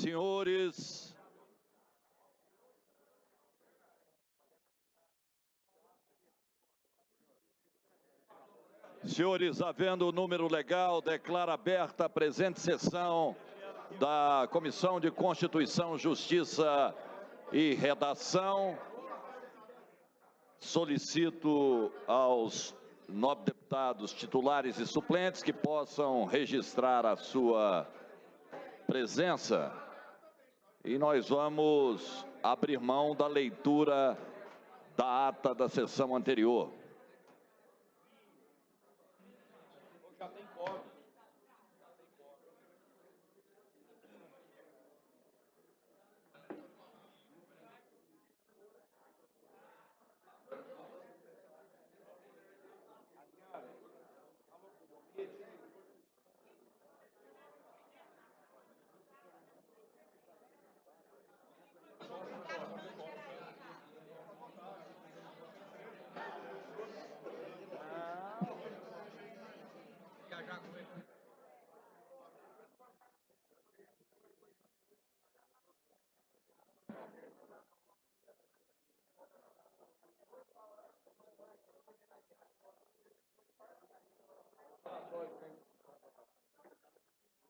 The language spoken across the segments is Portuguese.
senhores, havendo o número legal, declaro aberta a presente sessão da Comissão de Constituição, Justiça e Redação. Solicito aos 9 deputados titulares e suplentes que possam registrar a sua presença. E nós vamos abrir mão da leitura da ata da sessão anterior. Já tem quórum.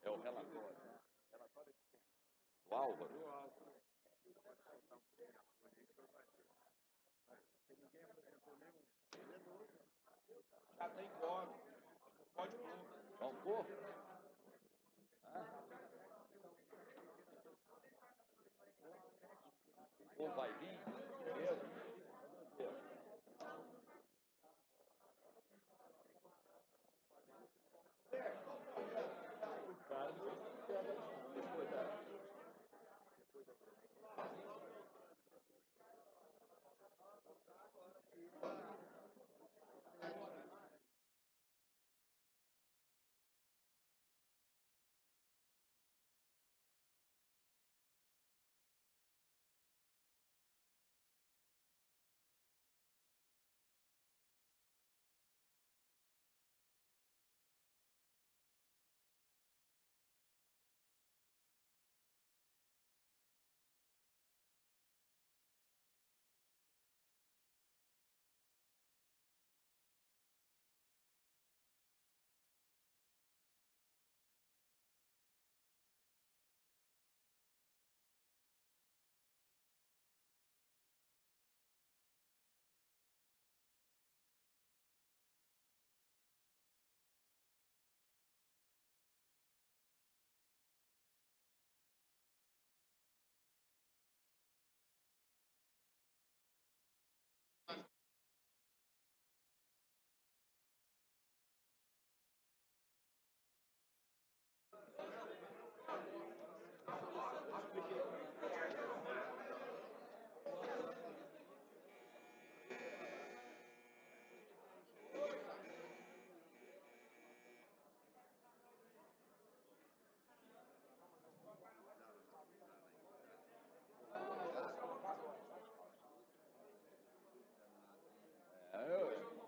É o relatório. O Álvaro. Já tem quórum. Pode pôr. Vamos pôr? Ou vai vir?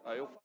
Aí eu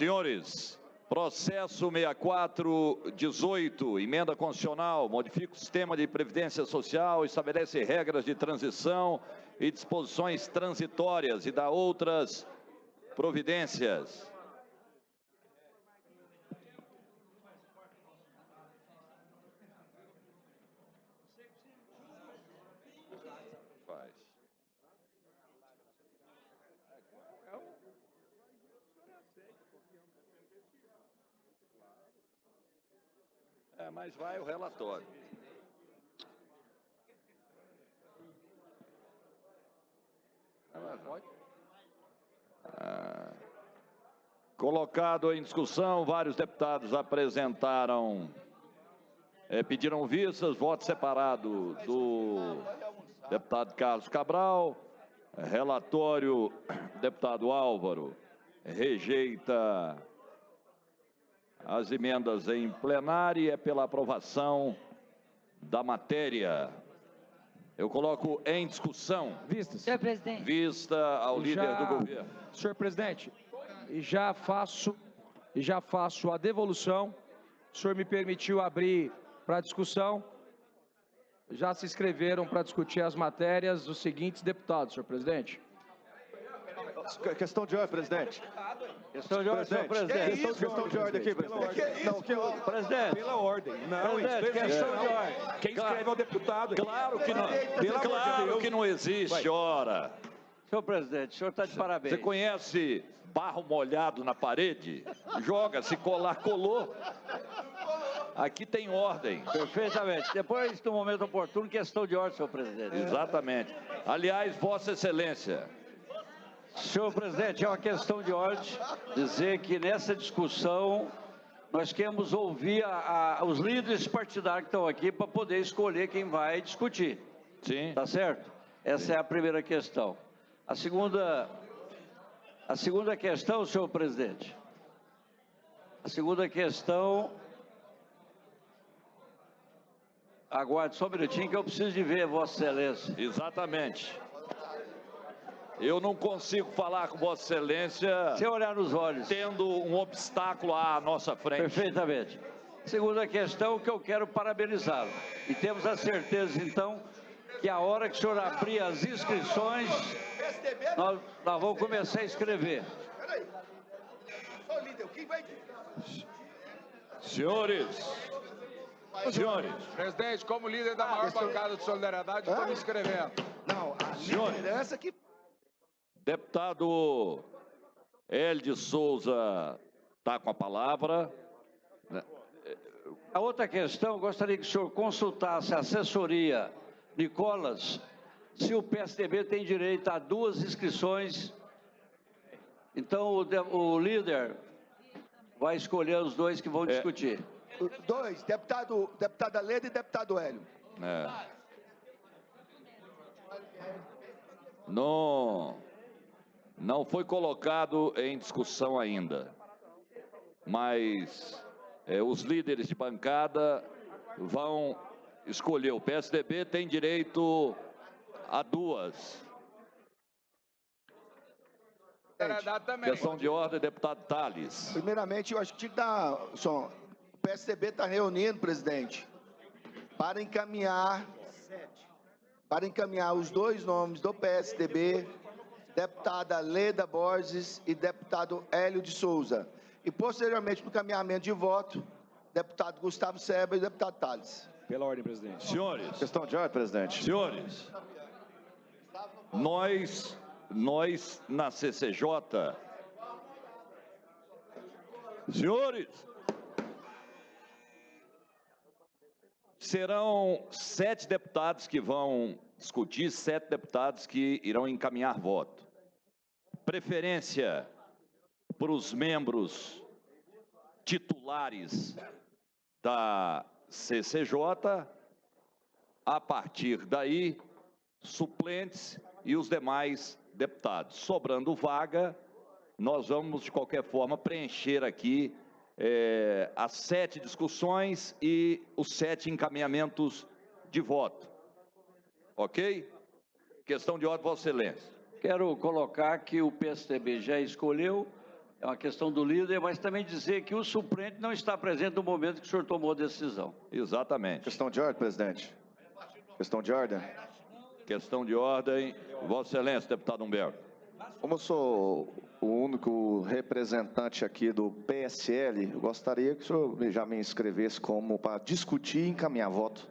Senhores, processo 6418, emenda constitucional, modifica o sistema de previdência social, estabelece regras de transição e disposições transitórias e dá outras providências. Mas vai o relatório. Colocado em discussão, vários deputados apresentaram, pediram vistas, voto separado do deputado Carlos Cabral, relatório, deputado Álvaro, rejeita as emendas em plenário e é pela aprovação da matéria. Eu coloco em discussão. Vistas. Senhor presidente. Vista ao líder do governo. Senhor presidente, já faço a devolução. O senhor me permitiu abrir para discussão. Já se inscreveram para discutir as matérias os seguintes deputados, senhor presidente. Questão de ordem, presidente. Questão de ordem, senhor presidente. Questão de ordem aqui, presidente. Não, presidente. Pela ordem. Não, Presidente, questão de ordem. Quem escreve é o deputado. Claro que não, claro que não existe, ora. Senhor presidente, o senhor está de parabéns. Você conhece barro molhado na parede? Joga, se colar, colou. Aqui tem ordem. Perfeitamente. Depois, no momento oportuno, questão de ordem, senhor presidente. Exatamente. Aliás, Vossa Excelência. Senhor presidente, é uma questão de ordem dizer que nessa discussão nós queremos ouvir os líderes partidários que estão aqui para poder escolher quem vai discutir. Sim. Tá certo? Essa é a primeira questão. A segunda questão, senhor presidente. A segunda questão. Aguarde só um minutinho que eu preciso de ver, Vossa Excelência. Exatamente. Eu não consigo falar com Vossa Excelência sem olhar nos olhos, tendo um obstáculo à nossa frente. Perfeitamente. Segunda questão que eu quero parabenizá-lo. E temos a certeza, então, que a hora que o senhor abrir as inscrições, nós vamos começar a escrever. Senhores. Presidente, como líder da maior bancada de solidariedade, estou me inscrevendo. Não, a liderança que... Deputado Hélio de Souza está com a palavra. A outra questão, eu gostaria que o senhor consultasse a assessoria Nicolas, se o PSDB tem direito a 2 inscrições. Então, o líder vai escolher os 2 que vão discutir. 2, deputada Leda e deputado Hélio. Não foi colocado em discussão ainda, mas os líderes de bancada vão escolher. O PSDB tem direito a 2. Questão de ordem, deputado Tales. Primeiramente, eu acho que tinha que dar... O PSDB está reunindo, presidente, para encaminhar os 2 nomes do PSDB, deputada Leda Borges e deputado Hélio de Souza. E, posteriormente, no encaminhamento de voto, deputado Gustavo Seba e deputado Tales. Pela ordem, presidente. Senhores. Questão de ordem, presidente. Senhores, nós na CCJ... Senhores, serão 7 deputados que vão discutir, 7 deputados que irão encaminhar voto. Preferência para os membros titulares da CCJ, a partir daí, suplentes e os demais deputados. Sobrando vaga, nós vamos, de qualquer forma, preencher aqui as 7 discussões e os 7 encaminhamentos de voto. Ok? Questão de ordem, Vossa Excelência. Quero colocar que o PSDB já escolheu é uma questão do líder, mas também dizer que o suplente não está presente no momento que o senhor tomou a decisão. Exatamente. Questão de ordem, presidente. Questão de ordem. Questão de ordem. Vossa Excelência, deputado Humberto. Como eu sou o único representante aqui do PSL, eu gostaria que o senhor já me inscrevesse como para discutir e encaminhar voto.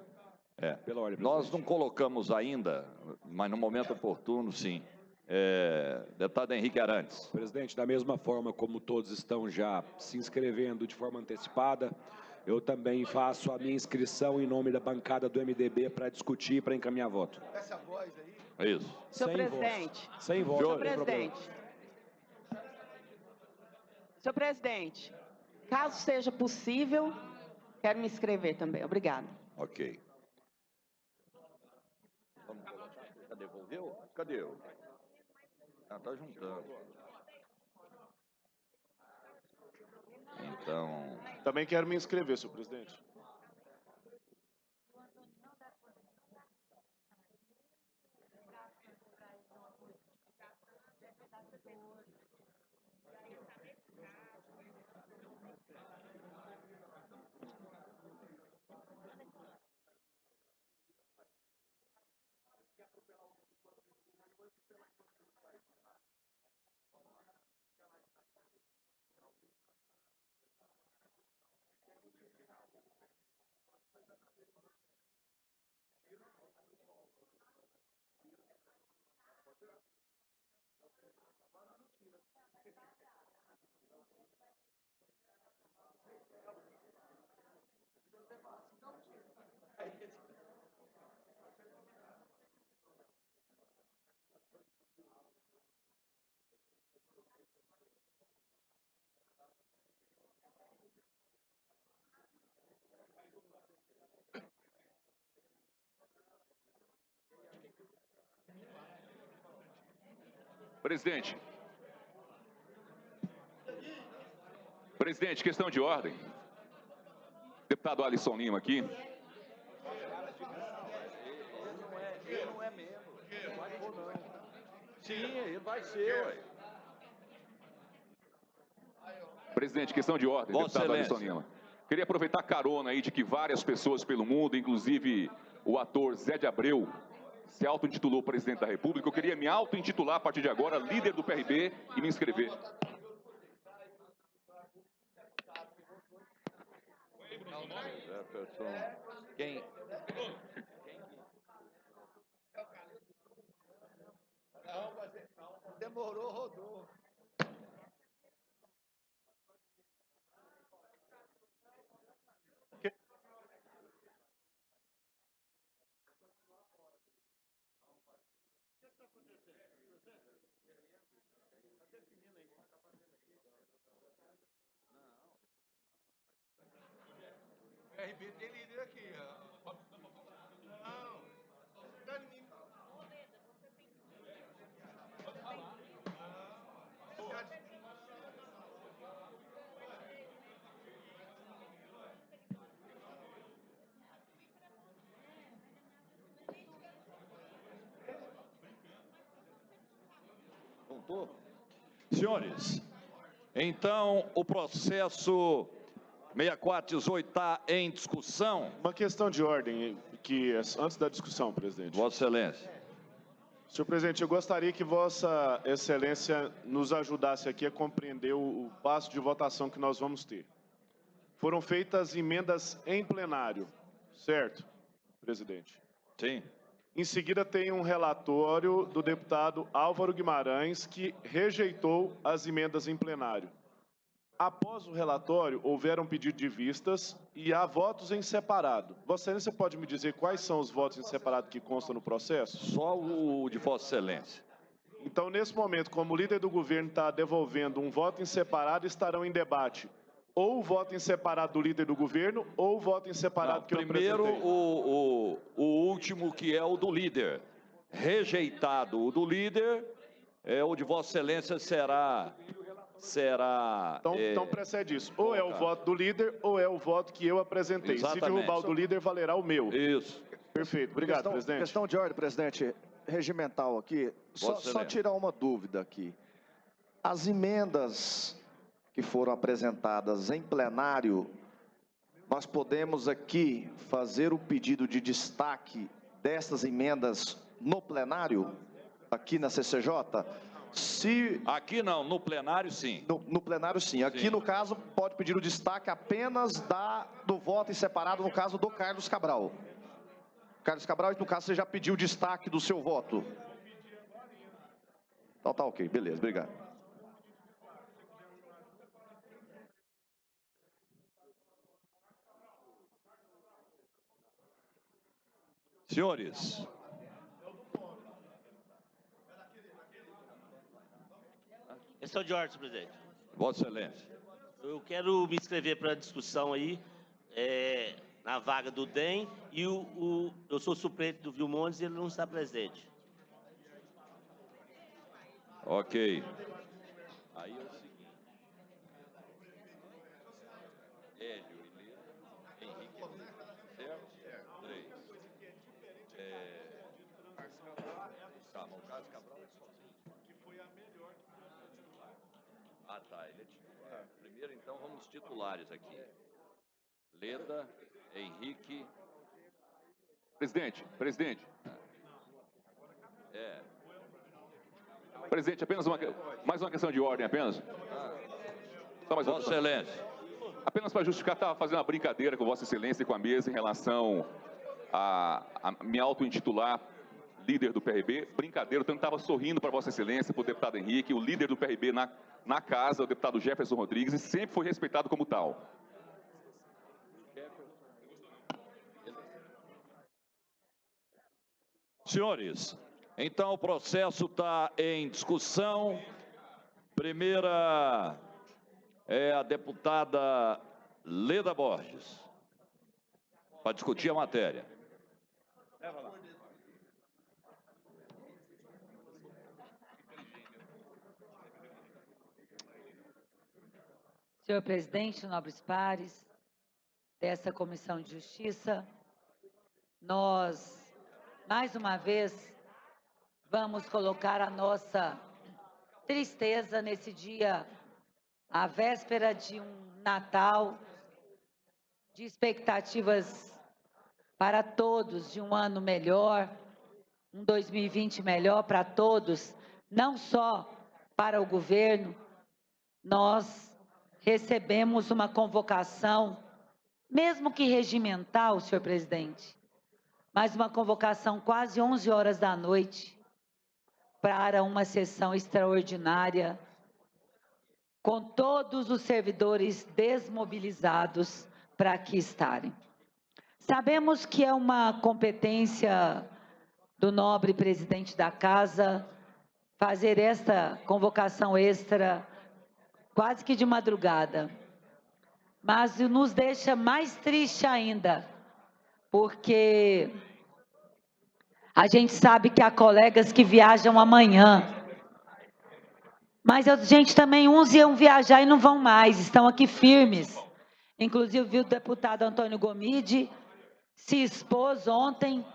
Pela ordem, nós não colocamos ainda, mas no momento oportuno, sim. Deputado Henrique Arantes. Presidente, da mesma forma como todos estão já se inscrevendo de forma antecipada, eu também faço a minha inscrição em nome da bancada do MDB para discutir e para encaminhar voto. Essa voz aí. Isso. Senhor presidente. Sem voto. Senhor presidente. Senhor presidente, caso seja possível, quero me inscrever também. Obrigada. Ok. Vamos colocar. Já devolveu? Cadê? Está juntando. Então... Também quero me inscrever, senhor presidente. Presidente, questão de ordem. Deputado Alisson Lima aqui. Ele não é mesmo. Vai for, não. Sim, ele vai ser, ué. Presidente, questão de ordem, Vossa deputado Excelência. Alisson Lima. Queria aproveitar a carona aí de que várias pessoas pelo mundo, inclusive o ator Zé de Abreu, se auto-intitulou presidente da República. Eu queria me auto-intitular a partir de agora líder do PRB e me inscrever. Quem? Demorou, rodou. RB tem líder aqui, ó. Não, Voltou? Senhores, então o processo 6418 está em discussão. Uma questão de ordem, que antes da discussão, presidente. Vossa Excelência. Senhor presidente, eu gostaria que Vossa Excelência nos ajudasse aqui a compreender o passo de votação que nós vamos ter. Foram feitas emendas em plenário, certo, presidente? Sim. Em seguida, tem um relatório do deputado Álvaro Guimarães, que rejeitou as emendas em plenário. Após o relatório, houveram pedido de vistas e há votos em separado. Vossa Excelência pode me dizer quais são os votos em separado que constam no processo? Só o de Vossa Excelência. Então, nesse momento, como o líder do governo está devolvendo um voto em separado, estarão em debate ou o voto em separado do líder do governo ou o voto em separado que eu primeiro, apresentei. o último, que é o do líder. Rejeitado o do líder, o de Vossa Excelência será... Então precede isso. Ou é o voto do líder ou é o voto que eu apresentei. Exatamente. Se derrubar o do líder, valerá o meu. Isso. Perfeito. Obrigado, presidente. Questão de ordem, presidente, regimental aqui. Só tirar uma dúvida aqui. As emendas que foram apresentadas em plenário, nós podemos aqui fazer o pedido de destaque dessas emendas no plenário, aqui na CCJ? Se... Aqui não, no plenário sim. No plenário sim. Aqui Sim. no caso pode pedir o destaque apenas do voto em separado, no caso do Carlos Cabral. Carlos Cabral, no caso você já pediu o destaque do seu voto. Então tá ok, beleza, obrigado. Senhores, Esse é o Jorge, presidente. Vossa Excelência. Eu quero me inscrever para a discussão aí, na vaga do DEM, e eu sou suplente do Vilmontes e ele não está presente. Ok. Aí é o seguinte. Hélio e Lira, Henrique e Lira, certo? 3. Calma, o Carlos Cabral é sozinho. Que foi a melhor titular. Ah, tá, ele é titular. Primeiro, então, vamos titulares aqui. Leda, Henrique. Presidente. Presidente, apenas mais uma questão de ordem, apenas. Só mais uma. Vossa Excelência. Apenas para justificar, estava fazendo uma brincadeira com Vossa Excelência e com a mesa em relação a me auto-intitular líder do PRB. Brincadeira, eu tentava sorrindo para Vossa Excelência, para o deputado Henrique, o líder do PRB na casa, o deputado Jefferson Rodrigues, e sempre foi respeitado como tal. Senhores, então o processo está em discussão. Primeira é a deputada Leda Borges, para discutir a matéria. Senhor presidente, nobres pares dessa Comissão de Justiça, nós, mais uma vez, vamos colocar a nossa tristeza nesse dia, à véspera de um Natal, de expectativas para todos, de um ano melhor, um 2020 melhor para todos, não só para o governo. Nós recebemos uma convocação, mesmo que regimental, senhor presidente, mas uma convocação quase 11 horas da noite para uma sessão extraordinária, com todos os servidores desmobilizados para aqui estarem. Sabemos que é uma competência do nobre presidente da Casa fazer esta convocação extra quase que de madrugada, mas nos deixa mais triste ainda, porque a gente sabe que há colegas que viajam amanhã, mas a gente também, uns iam viajar e não vão mais, estão aqui firmes. Inclusive, viu o deputado Antônio Gomide se expôs ontem,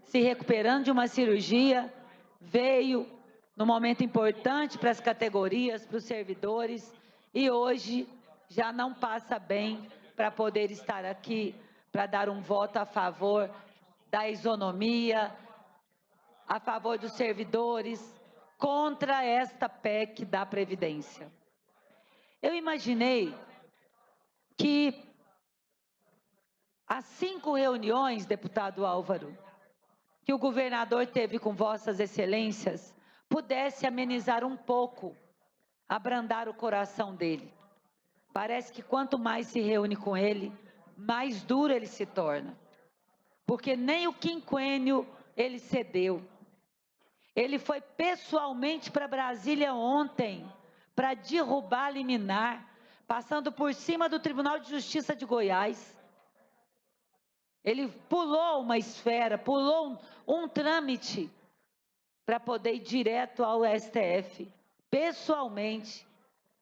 se recuperando de uma cirurgia, veio num momento importante para as categorias, para os servidores, e hoje já não passa bem para poder estar aqui, para dar um voto a favor da isonomia, a favor dos servidores, contra esta PEC da Previdência. Eu imaginei que as 5 reuniões, deputado Álvaro, que o governador teve com vossas excelências, pudesse amenizar um pouco, abrandar o coração dele. Parece que quanto mais se reúne com ele, mais duro ele se torna. Porque nem o quinquênio ele cedeu. Ele foi pessoalmente para Brasília ontem, para derrubar a liminar, passando por cima do Tribunal de Justiça de Goiás. Ele pulou uma esfera, pulou um trâmite para poder ir direto ao STF, pessoalmente,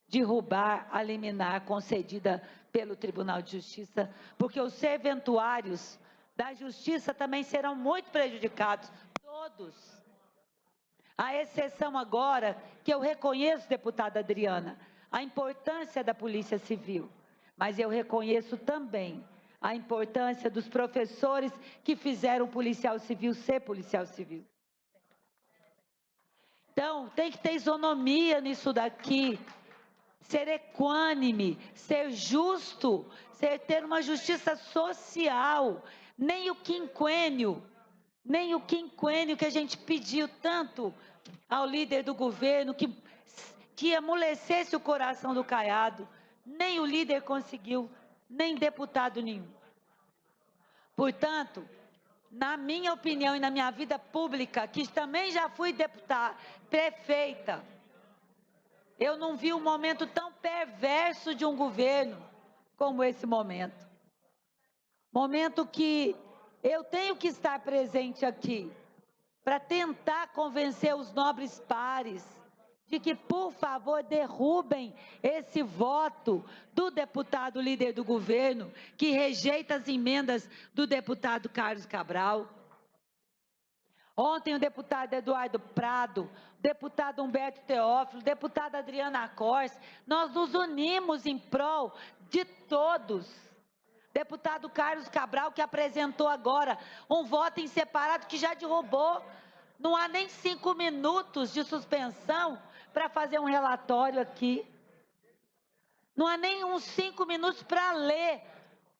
derrubar a liminar concedida pelo Tribunal de Justiça, porque os serventuários da Justiça também serão muito prejudicados, todos. A exceção agora, que eu reconheço, deputada Adriana, a importância da Polícia Civil, mas eu reconheço também a importância dos professores que fizeram o policial civil ser policial civil. Então, tem que ter isonomia nisso daqui, ser equânime, ser justo, ter uma justiça social, nem o quinquênio que a gente pediu tanto ao líder do governo, que amolecesse o coração do Caiado, nem o líder conseguiu, nem deputado nenhum. Portanto, na minha opinião e na minha vida pública, que também já fui deputada, prefeita, eu não vi um momento tão perverso de um governo como esse momento. Momento que eu tenho que estar presente aqui para tentar convencer os nobres pares de que, por favor, derrubem esse voto do deputado líder do governo, que rejeita as emendas do deputado Carlos Cabral. Ontem o deputado Eduardo Prado, o deputado Humberto Teófilo, o deputado Adriana Corse, nós nos unimos em prol de todos. Deputado Carlos Cabral, que apresentou agora um voto em separado que já derrubou. Não há nem 5 minutos de suspensão para fazer um relatório aqui. Não há nem uns 5 minutos para ler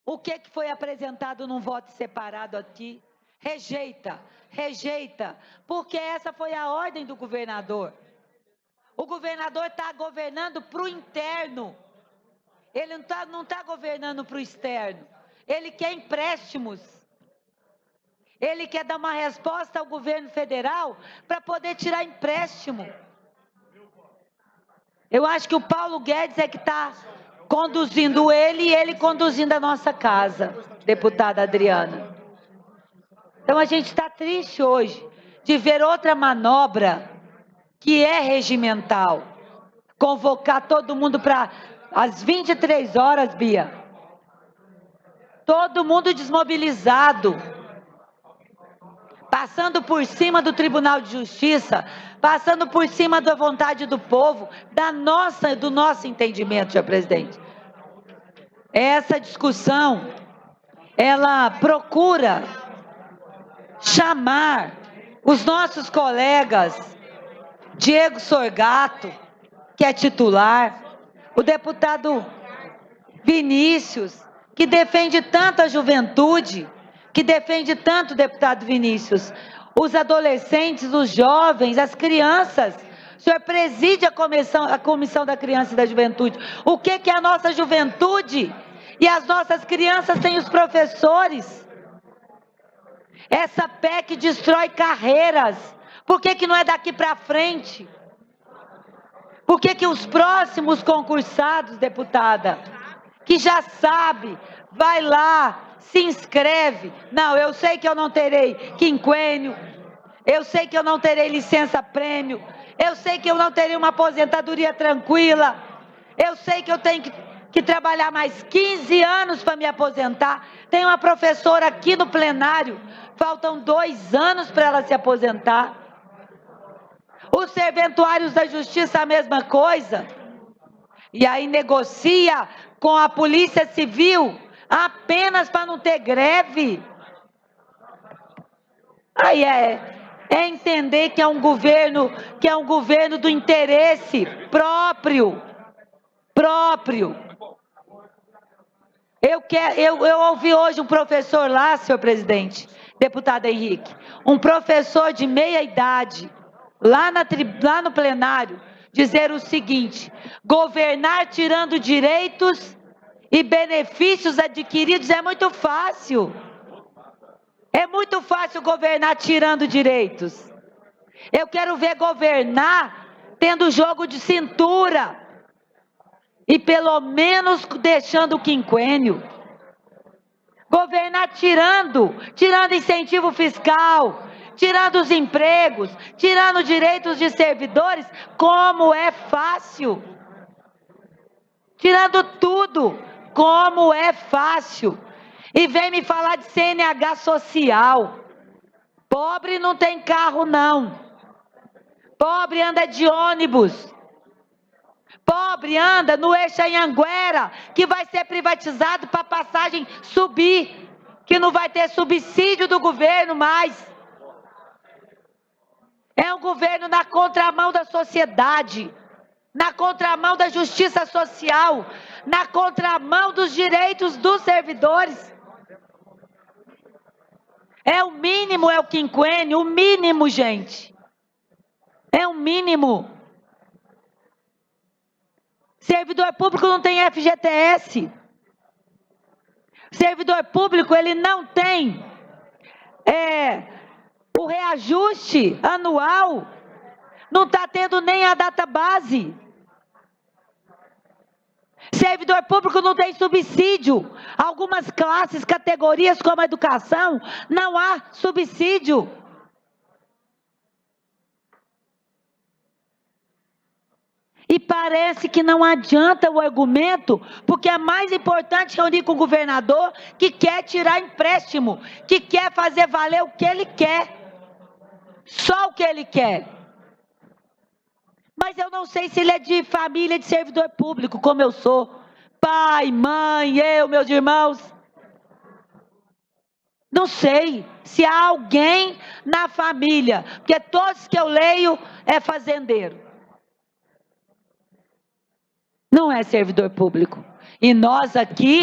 o que foi apresentado num voto separado aqui. Rejeita, porque essa foi a ordem do governador. O governador está governando para o interno. Ele não tá governando para o externo. Ele quer empréstimos. Ele quer dar uma resposta ao governo federal para poder tirar empréstimo. Eu acho que o Paulo Guedes é que está conduzindo ele e ele conduzindo a nossa casa, deputada Adriana. Então a gente está triste hoje de ver outra manobra que é regimental. Convocar todo mundo para às 23 horas, Bia. Todo mundo desmobilizado. Passando por cima do Tribunal de Justiça, passando por cima da vontade do povo, do nosso entendimento, senhor presidente. Essa discussão, ela procura chamar os nossos colegas, Diego Sorgato, que é titular, o deputado Vinícius, que defende tanto a juventude, que defende tanto o deputado Vinícius, os adolescentes, os jovens, as crianças. O senhor preside a Comissão da Criança e da Juventude. O que é a nossa juventude? E as nossas crianças têm os professores. Essa PEC destrói carreiras. Por que não é daqui para frente? Por que os próximos concursados, deputada, que já sabe, vai lá, se inscreve. Não, eu sei que eu não terei quinquênio, eu sei que eu não terei licença-prêmio, eu sei que eu não terei uma aposentadoria tranquila, eu sei que eu tenho que trabalhar mais 15 anos para me aposentar. Tem uma professora aqui no plenário, faltam 2 anos para ela se aposentar. Os serventuários da Justiça, a mesma coisa. E aí negocia com a Polícia Civil apenas para não ter greve. Aí é entender que é um governo do interesse próprio. Eu ouvi hoje um professor lá, senhor presidente, deputado Henrique, um professor de meia idade, lá no plenário, dizer o seguinte: governar tirando direitos e benefícios adquiridos é muito fácil. É muito fácil governar tirando direitos. Eu quero ver governar tendo jogo de cintura e pelo menos deixando o quinquênio. Governar tirando incentivo fiscal, tirando os empregos, tirando direitos de servidores, como é fácil. Tirando tudo, como é fácil. E vem me falar de CNH social. Pobre não tem carro, não. Pobre anda de ônibus. pobre anda no eixo Anhanguera, que vai ser privatizado para a passagem subir, que não vai ter subsídio do governo mais. É um governo na contramão da sociedade, na contramão da justiça social, na contramão dos direitos dos servidores. É o mínimo, é o quinquênio, o mínimo, gente. É o mínimo. Servidor público não tem FGTS. Servidor público, ele não tem o reajuste anual. Não está tendo nem a database. Servidor público não tem subsídio. Algumas classes, categorias como a educação, não há subsídio. E parece que não adianta o argumento, porque é mais importante reunir com o governador que quer tirar empréstimo, que quer fazer valer o que ele quer. Só o que ele quer. Mas eu não sei se ele é de família de servidor público, como eu sou. Pai, mãe, eu, meus irmãos. Não sei se há alguém na família, porque todos que eu leio é fazendeiro. Não é servidor público. E nós aqui,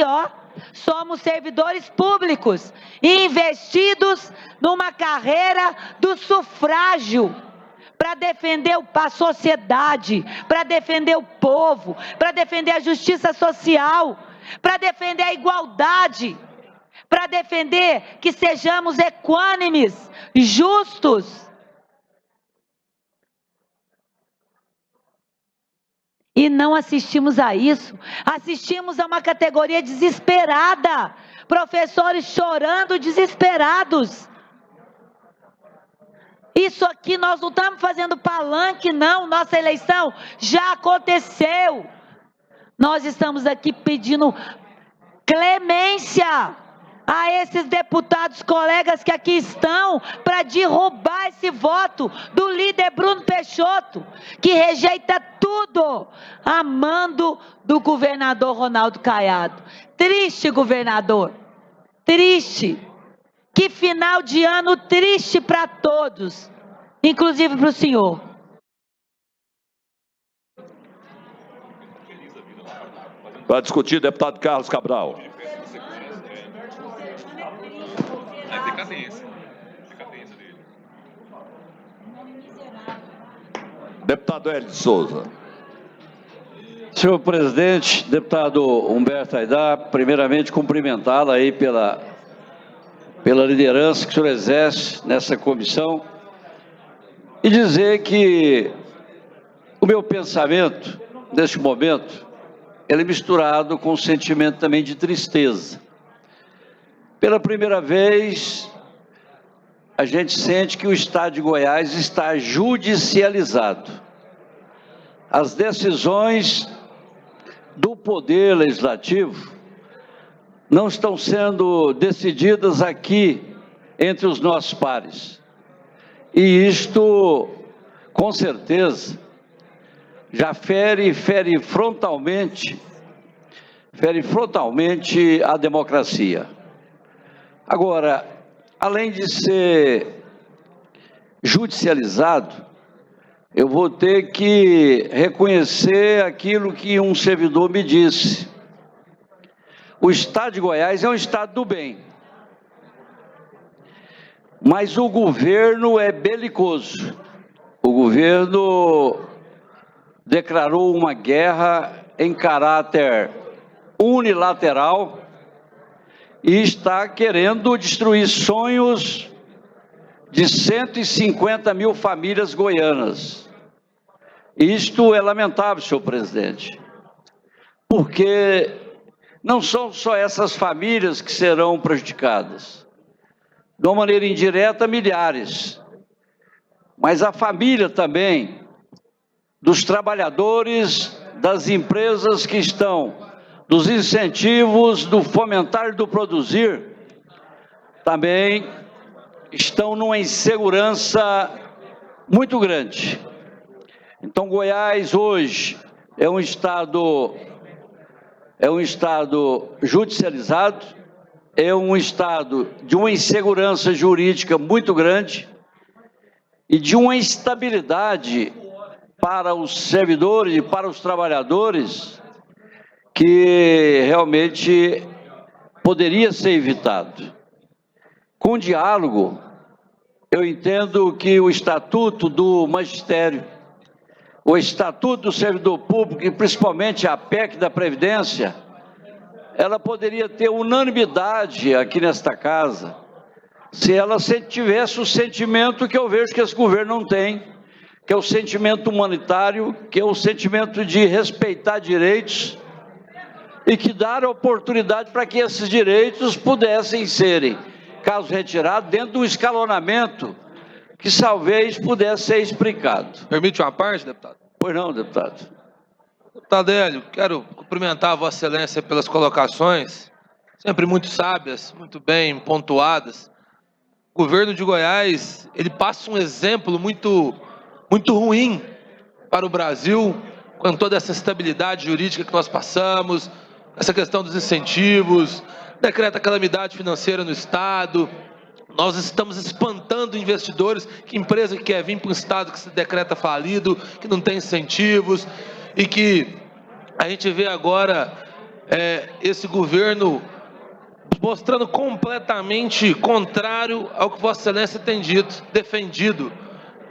somos servidores públicos, investidos numa carreira do sufrágio, para defender a sociedade, para defender o povo, para defender a justiça social, para defender a igualdade, para defender que sejamos equânimes, justos. E não assistimos a isso. Assistimos a uma categoria desesperada. Professores chorando, desesperados. Isso aqui nós não estamos fazendo palanque, não. Nossa eleição já aconteceu. Nós estamos aqui pedindo clemência a esses deputados colegas que aqui estão para derrubar esse voto do líder Bruno Peixoto, que rejeita tudo a mando do governador Ronaldo Caiado. Triste, governador, triste. Que final de ano triste para todos, inclusive para o senhor. Para discutir, deputado Carlos Cabral. Deputado Hélio de Souza. Senhor presidente, deputado Humberto Aidar, primeiramente cumprimentá-la aí pela liderança que o senhor exerce nessa comissão e dizer que o meu pensamento, neste momento, ele é misturado com um sentimento também de tristeza. Pela primeira vez, a gente sente que o Estado de Goiás está judicializado. As decisões do Poder Legislativo não estão sendo decididas aqui entre os nossos pares. E isto, com certeza, já fere frontalmente a democracia. Agora, além de ser judicializado, eu vou ter que reconhecer aquilo que um servidor me disse. O Estado de Goiás é um estado do bem, mas o governo é belicoso. O governo declarou uma guerra em caráter unilateral e está querendo destruir sonhos de 150 mil famílias goianas. Isto é lamentável, senhor presidente, porque não são só essas famílias que serão prejudicadas. De uma maneira indireta, milhares. Mas a família também dos trabalhadores, das empresas que estão, dos incentivos, do fomentar e do produzir, também estão numa insegurança muito grande. Então, Goiás hoje é um Estado judicializado, é um Estado de uma insegurança jurídica muito grande e de uma instabilidade para os servidores e para os trabalhadores que realmente poderia ser evitado. Com diálogo, eu entendo que o Estatuto do Magistério, o Estatuto do Servidor Público e principalmente a PEC da Previdência, ela poderia ter unanimidade aqui nesta casa, se ela tivesse o sentimento que eu vejo que esse governo não tem, que é o sentimento humanitário, que é o sentimento de respeitar direitos e que dar oportunidade para que esses direitos pudessem serem, caso retirado, dentro de um escalonamento que talvez pudesse ser explicado. Permite uma parte, deputado? Pois não, deputado. Deputado Hélio, quero cumprimentar a Vossa Excelência pelas colocações, sempre muito sábias, muito bem pontuadas. O governo de Goiás, ele passa um exemplo muito ruim para o Brasil, com toda essa estabilidade jurídica que nós passamos, essa questão dos incentivos, decreta calamidade financeira no Estado. Nós estamos espantando investidores, que empresa que quer vir para um Estado que se decreta falido, que não tem incentivos, e que a gente vê agora esse governo mostrando completamente contrário ao que Vossa Excelência tem dito, defendido.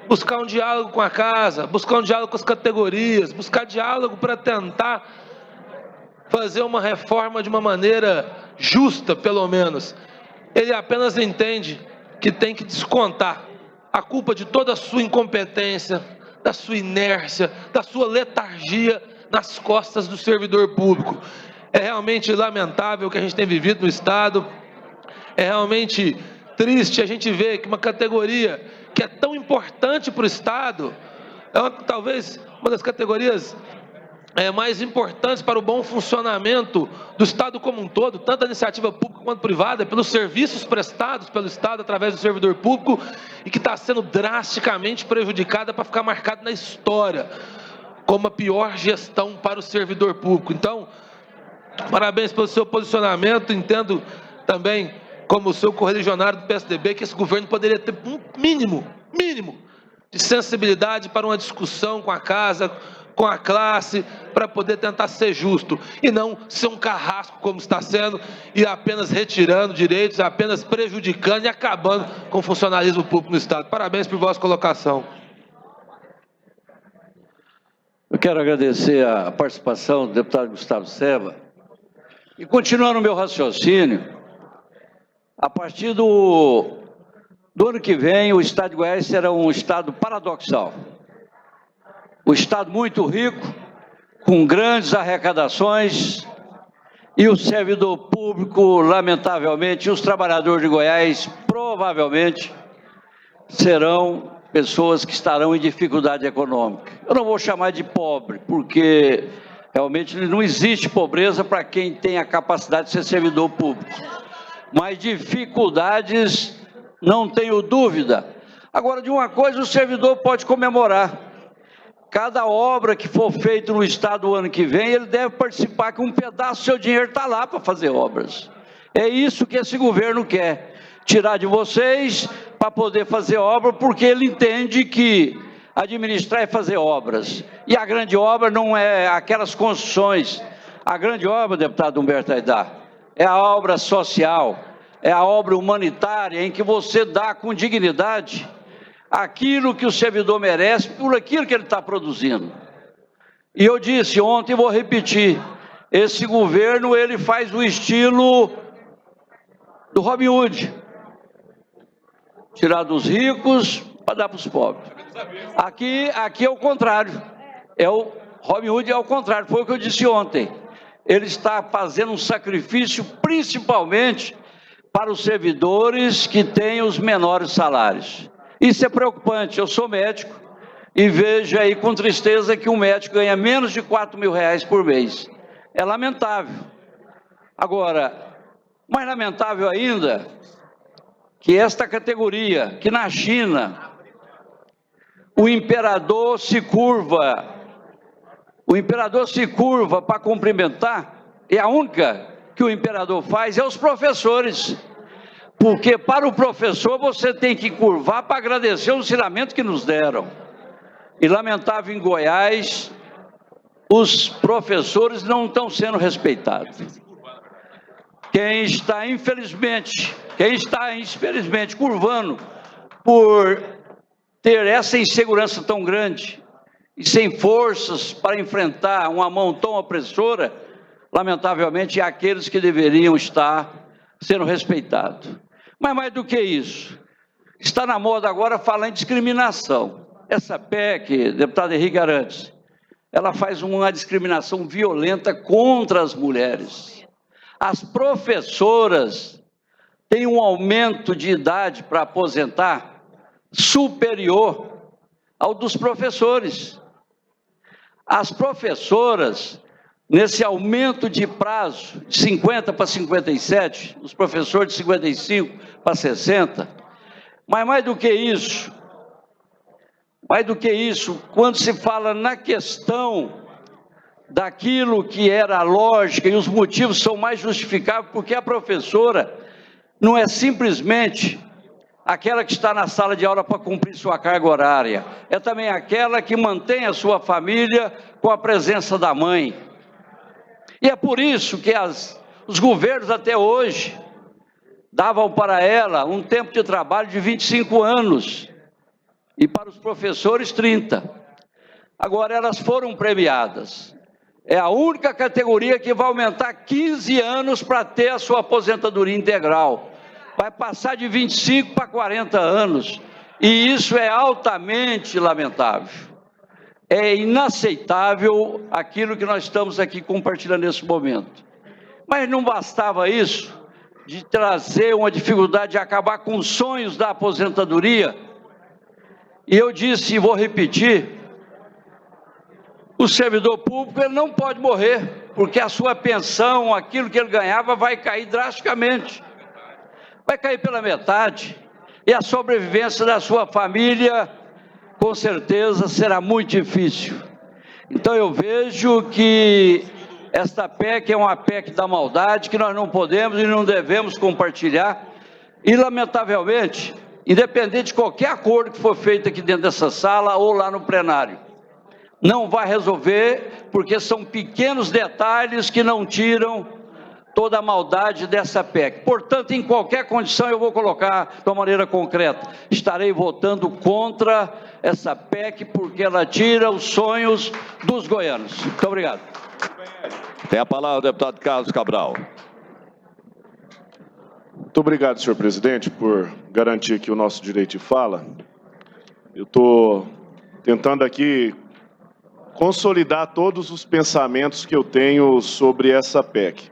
Buscar um diálogo com a casa, buscar um diálogo com as categorias, buscar diálogo para tentar fazer uma reforma de uma maneira justa, pelo menos. Ele apenas entende que tem que descontar a culpa de toda a sua incompetência, da sua inércia, da sua letargia nas costas do servidor público. É realmente lamentável o que a gente tem vivido no Estado, é realmente triste a gente ver que uma categoria que é tão importante para o Estado, talvez uma das categorias mais importantes para o bom funcionamento do Estado como um todo, tanto a iniciativa pública quanto privada, pelos serviços prestados pelo Estado através do servidor público, e que está sendo drasticamente prejudicada para ficar marcada na história como a pior gestão para o servidor público. Então, parabéns pelo seu posicionamento. Entendo também, como o seu correligionário do PSDB, que esse governo poderia ter um mínimo de sensibilidade para uma discussão com a casa, com a classe, para poder tentar ser justo, e não ser um carrasco como está sendo, e apenas retirando direitos, apenas prejudicando e acabando com o funcionalismo público no Estado. Parabéns por vossa colocação. Eu quero agradecer a participação do deputado Gustavo Seba, e continuando o meu raciocínio, a partir do ano que vem, o Estado de Goiás será um Estado paradoxal. Um Estado muito rico, com grandes arrecadações, e o servidor público, lamentavelmente, e os trabalhadores de Goiás, provavelmente, serão pessoas que estarão em dificuldade econômica. Eu não vou chamar de pobre, porque realmente não existe pobreza para quem tem a capacidade de ser servidor público. Mas dificuldades, não tenho dúvida. Agora, de uma coisa o servidor pode comemorar: cada obra que for feita no Estado o ano que vem, ele deve participar, que um pedaço do seu dinheiro está lá para fazer obras. É isso que esse governo quer, tirar de vocês para poder fazer obra, porque ele entende que administrar é fazer obras. E a grande obra não é aquelas construções. A grande obra, deputado Humberto Aidar, é a obra social, é a obra humanitária, em que você dá com dignidade aquilo que o servidor merece por aquilo que ele está produzindo. E eu disse ontem e vou repetir: esse governo, ele faz o estilo do Robin Hood, tirar dos ricos para dar para os pobres. Aqui é o contrário, o Robin Hood é o contrário, foi o que eu disse ontem. Ele está fazendo um sacrifício principalmente para os servidores que têm os menores salários. Isso é preocupante. Eu sou médico e vejo aí com tristeza que um médico ganha menos de R$4.000 por mês. É lamentável. Agora, mais lamentável ainda, que esta categoria, que na China, o imperador se curva O imperador se curva para cumprimentar, e a única que o imperador faz é os professores. Porque para o professor você tem que curvar para agradecer o ensinamento que nos deram. E lamentável, em Goiás, os professores não estão sendo respeitados. Quem está infelizmente curvando por ter essa insegurança tão grande e sem forças para enfrentar uma mão tão opressora, lamentavelmente, é aqueles que deveriam estar sendo respeitados. Mas mais do que isso, está na moda agora falar em discriminação. Essa PEC, deputado Henrique Arantes, ela faz uma discriminação violenta contra as mulheres. As professoras têm um aumento de idade para aposentar superior ao dos professores. As professoras, nesse aumento de prazo de 50 para 57, os professores de 55 para 60, mas mais do que isso, quando se fala na questão daquilo que era a lógica, e os motivos são mais justificáveis, porque a professora não é simplesmente aquela que está na sala de aula para cumprir sua carga horária, é também aquela que mantém a sua família com a presença da mãe. E é por isso que os governos até hoje davam para ela um tempo de trabalho de 25 anos, e para os professores 30. Agora elas foram premiadas. É a única categoria que vai aumentar 15 anos para ter a sua aposentadoria integral. Vai passar de 25 para 40 anos. E isso é altamente lamentável. É inaceitável aquilo que nós estamos aqui compartilhando nesse momento. Mas não bastava isso, de trazer uma dificuldade de acabar com os sonhos da aposentadoria. E eu disse, e vou repetir, o servidor público ele não pode morrer, porque a sua pensão, aquilo que ele ganhava, vai cair drasticamente. Vai cair pela metade. E a sobrevivência da sua família, com certeza, será muito difícil. Então eu vejo que esta PEC é uma PEC da maldade, que nós não podemos e não devemos compartilhar. E, lamentavelmente, independente de qualquer acordo que for feito aqui dentro dessa sala ou lá no plenário, não vai resolver, porque são pequenos detalhes que não tiram toda a maldade dessa PEC. Portanto, em qualquer condição, eu vou colocar de uma maneira concreta, estarei votando contra essa PEC, porque ela tira os sonhos dos goianos. Muito obrigado. Tem a palavra o deputado Carlos Cabral. Muito obrigado, senhor presidente, por garantir aqui o nosso direito de fala. Eu estou tentando aqui consolidar todos os pensamentos que eu tenho sobre essa PEC.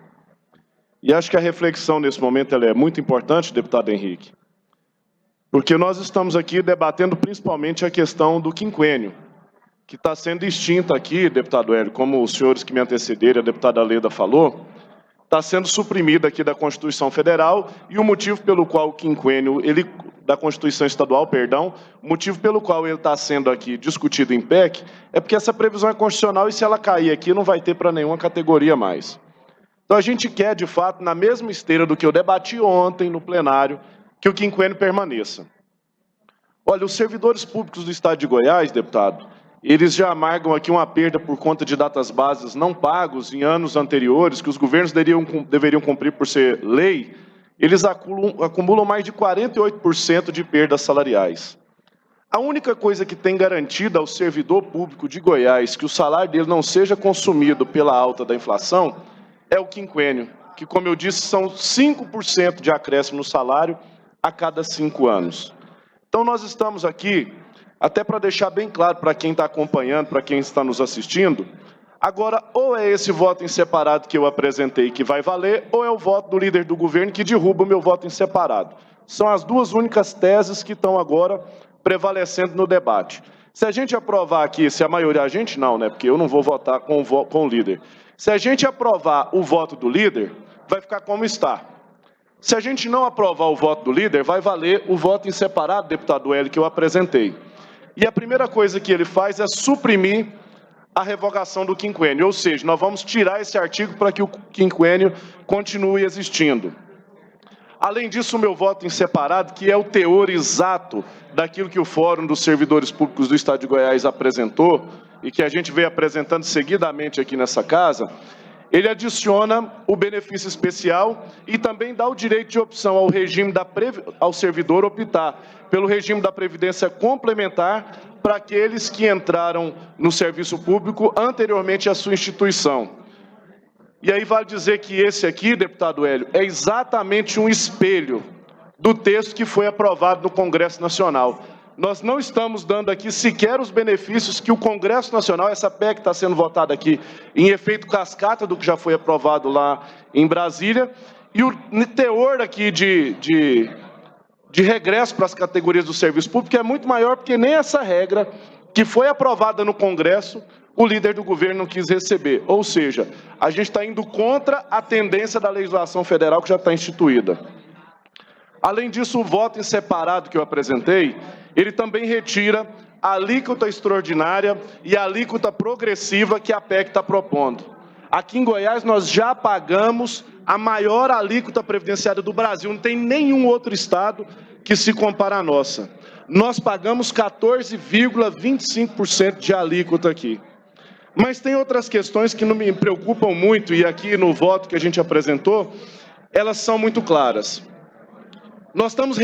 E acho que a reflexão nesse momento ela é muito importante, deputado Henrique, porque nós estamos aqui debatendo principalmente a questão do quinquênio, que está sendo extinta aqui, deputado Hélio, como os senhores que me antecederam, a deputada Leda falou, está sendo suprimida aqui da Constituição Federal, e o motivo pelo qual o quinquênio, da Constituição Estadual, perdão, o motivo pelo qual ele está sendo aqui discutido em PEC, é porque essa previsão é constitucional e se ela cair aqui não vai ter para nenhuma categoria mais. Então a gente quer, de fato, na mesma esteira do que eu debati ontem no plenário, que o quinquênio permaneça. Olha, os servidores públicos do Estado de Goiás, deputado, eles já amargam aqui uma perda por conta de datas bases não pagos em anos anteriores, que os governos deveriam cumprir por ser lei, eles acumulam mais de 48% de perdas salariais. A única coisa que tem garantida ao servidor público de Goiás que o salário dele não seja consumido pela alta da inflação é o quinquênio, que, como eu disse, são 5% de acréscimo no salário a cada 5 anos. Então, nós estamos aqui, até para deixar bem claro para quem está acompanhando, para quem está nos assistindo, agora, ou é esse voto em separado que eu apresentei que vai valer, ou é o voto do líder do governo que derruba o meu voto em separado. São as duas únicas teses que estão agora prevalecendo no debate. Se a gente aprovar aqui, se a maioria, a gente não, né, porque eu não vou votar com o líder. Se a gente aprovar o voto do líder, vai ficar como está. Se a gente não aprovar o voto do líder, vai valer o voto em separado, deputado Hélio, que eu apresentei. E a primeira coisa que ele faz é suprimir a revogação do quinquênio, ou seja, nós vamos tirar esse artigo para que o quinquênio continue existindo. Além disso, o meu voto em separado, que é o teor exato daquilo que o Fórum dos Servidores Públicos do Estado de Goiás apresentou, e que a gente veio apresentando seguidamente aqui nessa casa, ele adiciona o benefício especial e também dá o direito de opção ao servidor optar pelo regime da Previdência Complementar para aqueles que entraram no serviço público anteriormente à sua instituição. E aí vale dizer que esse aqui, deputado Hélio, é exatamente um espelho do texto que foi aprovado no Congresso Nacional. Nós não estamos dando aqui sequer os benefícios que o Congresso Nacional, essa PEC está sendo votada aqui em efeito cascata do que já foi aprovado lá em Brasília, e o teor aqui de regresso para as categorias do serviço público é muito maior, porque nem essa regra que foi aprovada no Congresso, o líder do governo não quis receber. Ou seja, a gente está indo contra a tendência da legislação federal que já está instituída. Além disso, o voto em separado que eu apresentei, ele também retira a alíquota extraordinária e a alíquota progressiva que a PEC está propondo. Aqui em Goiás, nós já pagamos a maior alíquota previdenciária do Brasil. Não tem nenhum outro estado que se compara à nossa. Nós pagamos 14,25% de alíquota aqui. Mas tem outras questões que não me preocupam muito, e aqui no voto que a gente apresentou, elas são muito claras. Nós estamos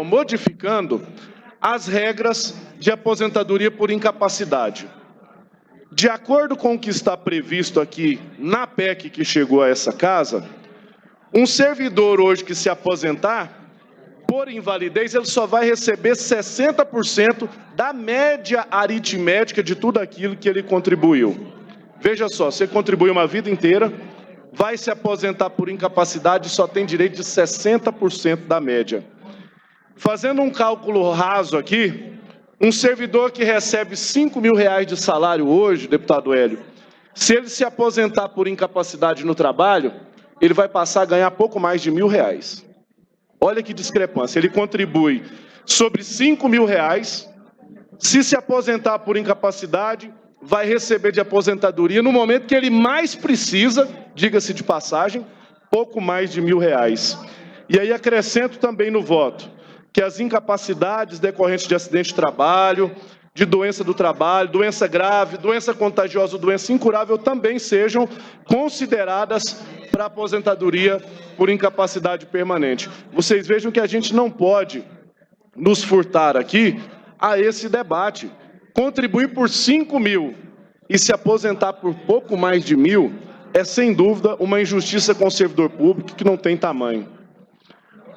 modificando as regras de aposentadoria por incapacidade. De acordo com o que está previsto aqui na PEC que chegou a essa casa, um servidor hoje que se aposentar por invalidez, ele só vai receber 60% da média aritmética de tudo aquilo que ele contribuiu. Veja só, você contribuiu uma vida inteira, vai se aposentar por incapacidade e só tem direito de 60% da média. Fazendo um cálculo raso aqui, um servidor que recebe R$5.000 de salário hoje, deputado Hélio, se ele se aposentar por incapacidade no trabalho, ele vai passar a ganhar pouco mais de R$1.000. Olha que discrepância, ele contribui sobre R$5.000, se aposentar por incapacidade, vai receber de aposentadoria no momento que ele mais precisa, diga-se de passagem, pouco mais de R$1.000. E aí acrescento também no voto que as incapacidades decorrentes de acidente de trabalho, de doença do trabalho, doença grave, doença contagiosa, doença incurável, também sejam consideradas para aposentadoria por incapacidade permanente. Vocês vejam que a gente não pode nos furtar aqui a esse debate. Contribuir por R$5.000 e se aposentar por pouco mais de R$1.000 é, sem dúvida, uma injustiça com o servidor público que não tem tamanho.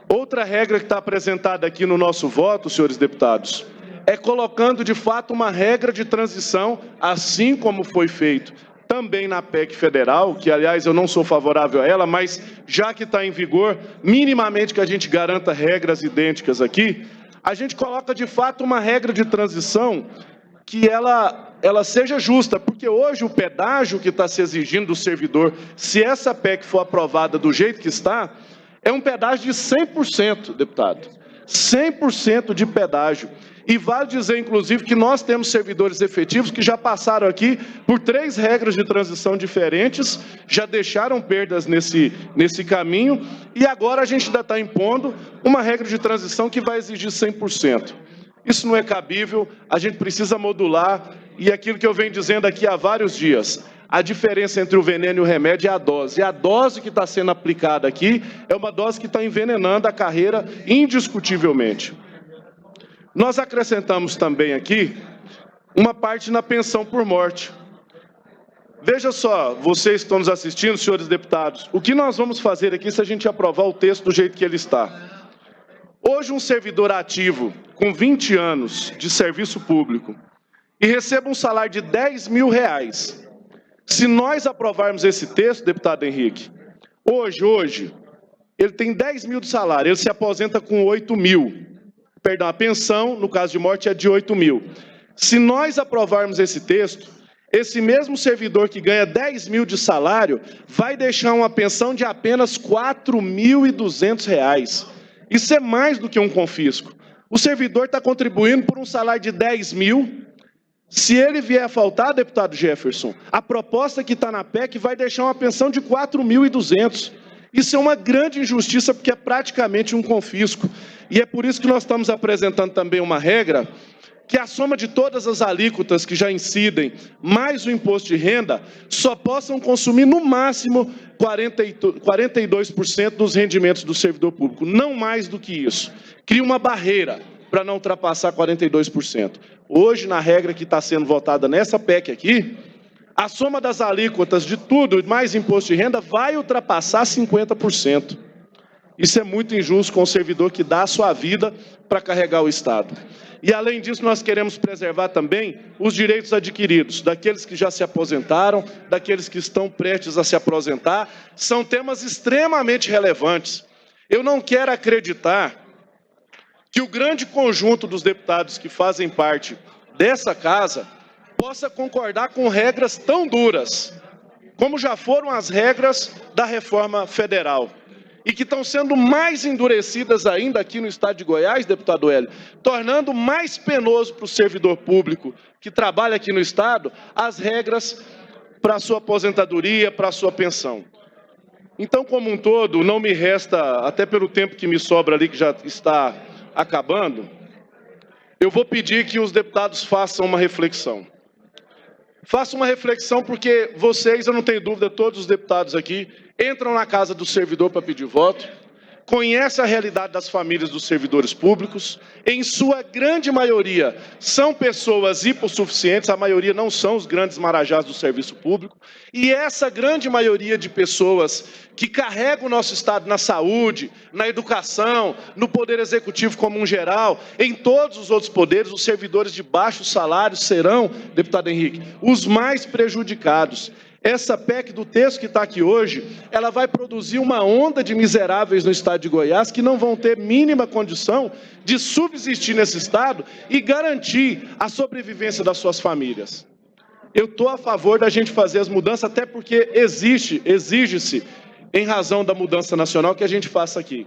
Outra regra que está apresentada aqui no nosso voto, senhores deputados, é colocando, de fato, uma regra de transição, assim como foi feito também na PEC federal, que, aliás, eu não sou favorável a ela, mas já que está em vigor, minimamente que a gente garanta regras idênticas aqui, a gente coloca, de fato, uma regra de transição que ela seja justa, porque hoje o pedágio que está se exigindo do servidor, se essa PEC for aprovada do jeito que está, é um pedágio de 100%, deputado. 100% de pedágio. E vale dizer, inclusive, que nós temos servidores efetivos que já passaram aqui por 3 regras de transição diferentes, já deixaram perdas nesse caminho, e agora a gente ainda está impondo uma regra de transição que vai exigir 100%. Isso não é cabível, a gente precisa modular, e aquilo que eu venho dizendo aqui há vários dias, a diferença entre o veneno e o remédio é a dose. E a dose que está sendo aplicada aqui é uma dose que está envenenando a carreira indiscutivelmente. Nós acrescentamos também aqui uma parte na pensão por morte. Veja só, vocês que estão nos assistindo, senhores deputados, o que nós vamos fazer aqui se a gente aprovar o texto do jeito que ele está? Hoje, um servidor ativo com 20 anos de serviço público e receba um salário de R$10.000, se nós aprovarmos esse texto, deputado Henrique, hoje, ele tem 10.000 de salário, ele se aposenta com 8.000. Perdão, a pensão, no caso de morte, é de 8.000. Se nós aprovarmos esse texto, esse mesmo servidor que ganha 10.000 de salário vai deixar uma pensão de apenas R$4.200. Isso é mais do que um confisco. O servidor está contribuindo por um salário de 10.000. Se ele vier a faltar, deputado Jefferson, a proposta que está na PEC vai deixar uma pensão de 4.200. Isso é uma grande injustiça, porque é praticamente um confisco. E é por isso que nós estamos apresentando também uma regra que a soma de todas as alíquotas que já incidem, mais o imposto de renda, só possam consumir no máximo 42% dos rendimentos do servidor público, não mais do que isso. Cria uma barreira para não ultrapassar 42%. Hoje, na regra que está sendo votada nessa PEC aqui, a soma das alíquotas de tudo, mais imposto de renda, vai ultrapassar 50%. Isso é muito injusto com o servidor que dá a sua vida para carregar o Estado. E, além disso, nós queremos preservar também os direitos adquiridos, daqueles que já se aposentaram, daqueles que estão prestes a se aposentar. São temas extremamente relevantes. Eu não quero acreditar que o grande conjunto dos deputados que fazem parte dessa casa possa concordar com regras tão duras, como já foram as regras da reforma federal, e que estão sendo mais endurecidas ainda aqui no estado de Goiás, deputado Hélio, tornando mais penoso para o servidor público que trabalha aqui no estado as regras para a sua aposentadoria, para a sua pensão. Então, como um todo, não me resta, até pelo tempo que me sobra ali, que já está acabando, eu vou pedir que os deputados façam uma reflexão. Façam uma reflexão porque vocês, eu não tenho dúvida, todos os deputados aqui, entram na casa do servidor para pedir voto, conhecem a realidade das famílias dos servidores públicos, em sua grande maioria são pessoas hipossuficientes, a maioria não são os grandes marajás do serviço público, e essa grande maioria de pessoas que carregam o nosso Estado na saúde, na educação, no poder executivo como um geral, em todos os outros poderes, os servidores de baixos salários serão, deputado Henrique, os mais prejudicados. Essa PEC do texto que está aqui hoje, ela vai produzir uma onda de miseráveis no estado de Goiás que não vão ter mínima condição de subsistir nesse estado e garantir a sobrevivência das suas famílias. Eu estou a favor da gente fazer as mudanças, até porque exige-se, em razão da mudança nacional, que a gente faça aqui.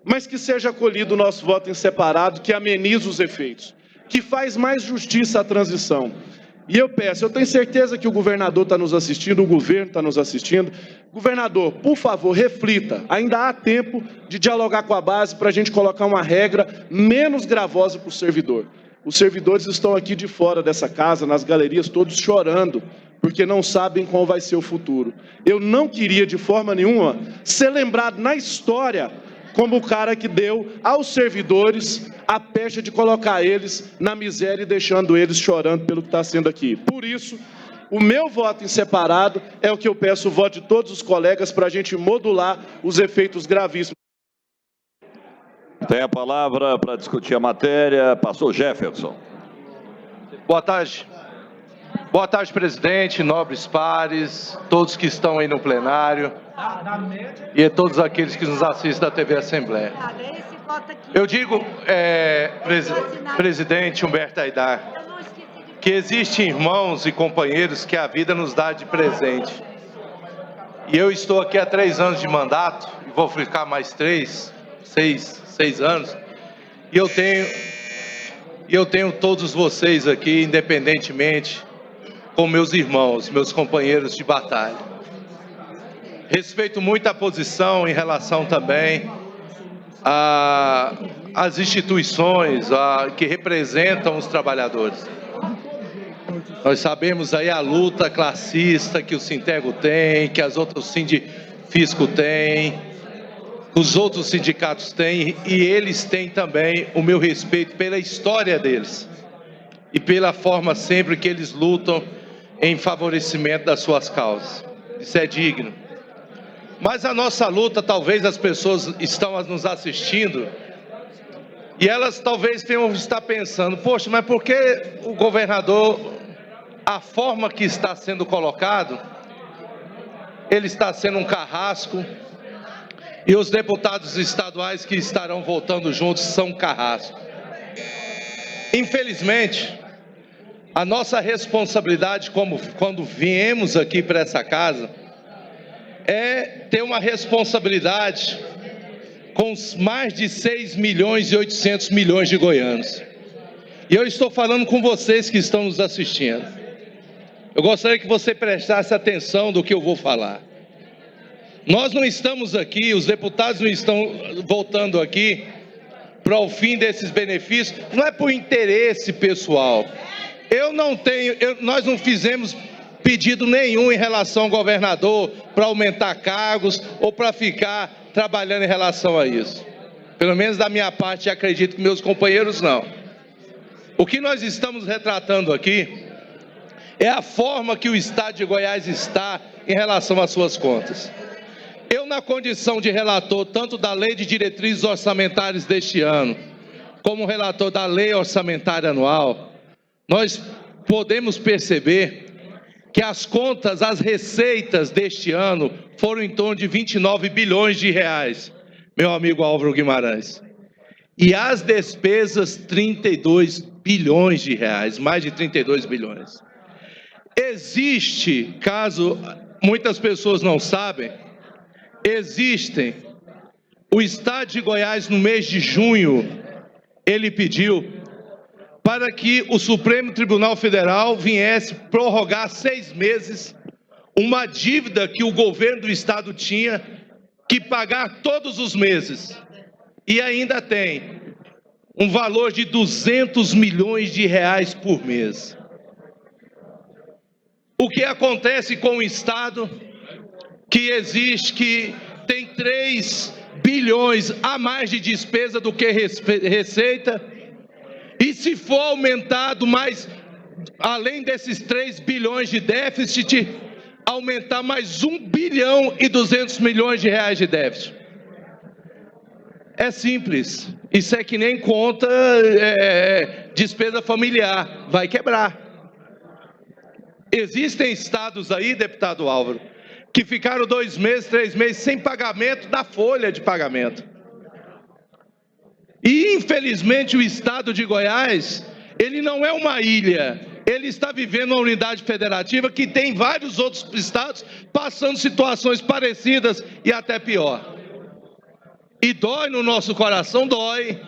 Mas que seja acolhido o nosso voto em separado, que ameniza os efeitos, que faz mais justiça à transição. E eu peço, eu tenho certeza que o governador está nos assistindo, o governo está nos assistindo. Governador, por favor, reflita. Ainda há tempo de dialogar com a base para a gente colocar uma regra menos gravosa para o servidor. Os servidores estão aqui de fora dessa casa, nas galerias, todos chorando, porque não sabem qual vai ser o futuro. Eu não queria, de forma nenhuma, ser lembrado na história como o cara que deu aos servidores a pecha de colocar eles na miséria e deixando eles chorando pelo que está sendo aqui. Por isso, o meu voto em separado é o que eu peço, o voto de todos os colegas, para a gente modular os efeitos gravíssimos. Tem a palavra para discutir a matéria, pastor Jefferson. Boa tarde. Boa tarde, presidente, nobres pares, todos que estão aí no plenário e a todos aqueles que nos assistem da TV Assembleia. Eu digo, presidente Humberto Aidar, que existem irmãos e companheiros que a vida nos dá de presente. E eu estou aqui há 3 anos de mandato, e vou ficar mais 6 anos, e eu tenho todos vocês aqui, independentemente, com meus irmãos, meus companheiros de batalha. Respeito muito a posição em relação também às instituições que representam os trabalhadores. Nós sabemos aí a luta classista que o Sintego tem, que as outras Sindifisco têm, os outros sindicatos têm, e eles têm também o meu respeito pela história deles e pela forma sempre que eles lutam em favorecimento das suas causas. Isso é digno. Mas a nossa luta, talvez as pessoas estão nos assistindo e elas talvez tenham estar pensando, poxa, mas por que o governador, a forma que está sendo colocado, ele está sendo um carrasco, e os deputados estaduais que estarão votando juntos são carrasco. Infelizmente, a nossa responsabilidade, quando viemos aqui para essa casa, é ter uma responsabilidade com os mais de 6 milhões e 800 milhões de goianos. E eu estou falando com vocês que estão nos assistindo. Eu gostaria que você prestasse atenção do que eu vou falar. Nós não estamos aqui, os deputados não estão voltando aqui para o fim desses benefícios, não é por interesse pessoal. Nós não fizemos pedido nenhum em relação ao governador para aumentar cargos ou para ficar trabalhando em relação a isso. Pelo menos da minha parte, acredito que meus companheiros não. O que nós estamos retratando aqui é a forma que o Estado de Goiás está em relação às suas contas. Eu, na condição de relator, tanto da Lei de Diretrizes Orçamentárias deste ano, como relator da Lei Orçamentária Anual, nós podemos perceber que as contas, as receitas deste ano foram em torno de 29 bilhões de reais, meu amigo Álvaro Guimarães. E as despesas, 32 bilhões de reais, mais de 32 bilhões. Existe, caso muitas pessoas não sabem, o Estado de Goiás, no mês de junho, ele pediu para que o Supremo Tribunal Federal viesse prorrogar 6 meses uma dívida que o governo do Estado tinha que pagar todos os meses. E ainda tem um valor de 200 milhões de reais por mês. O que acontece com o Estado que tem 3 bilhões a mais de despesa do que receita, e se for aumentado mais, além desses 3 bilhões de déficit, aumentar mais 1 bilhão e 200 milhões de reais de déficit. É simples, isso é que nem conta despesa familiar, vai quebrar. Existem estados aí, deputado Álvaro, que ficaram 2 meses, 3 meses sem pagamento da folha de pagamento. E infelizmente o Estado de Goiás, ele não é uma ilha, ele está vivendo uma unidade federativa que tem vários outros estados passando situações parecidas e até pior. E dói no nosso coração, dói.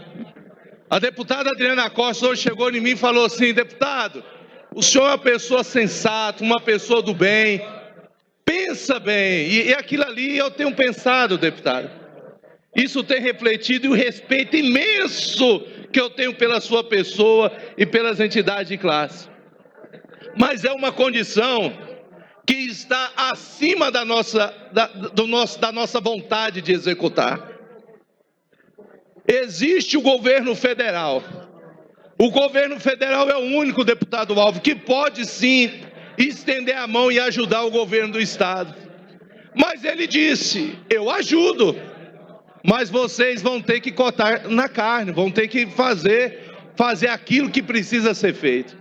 A deputada Adriana Costa hoje chegou em mim e falou assim: deputado, o senhor é uma pessoa sensata, uma pessoa do bem, pensa bem. E aquilo ali eu tenho pensado, deputado. Isso tem refletido, e o respeito imenso que eu tenho pela sua pessoa e pelas entidades de classe. Mas é uma condição que está acima da nossa vontade de executar. Existe o governo federal. O governo federal é o único, deputado Álvaro, que pode sim estender a mão e ajudar o governo do estado. Mas ele disse: eu ajudo, mas vocês vão ter que cortar na carne, vão ter que fazer aquilo que precisa ser feito.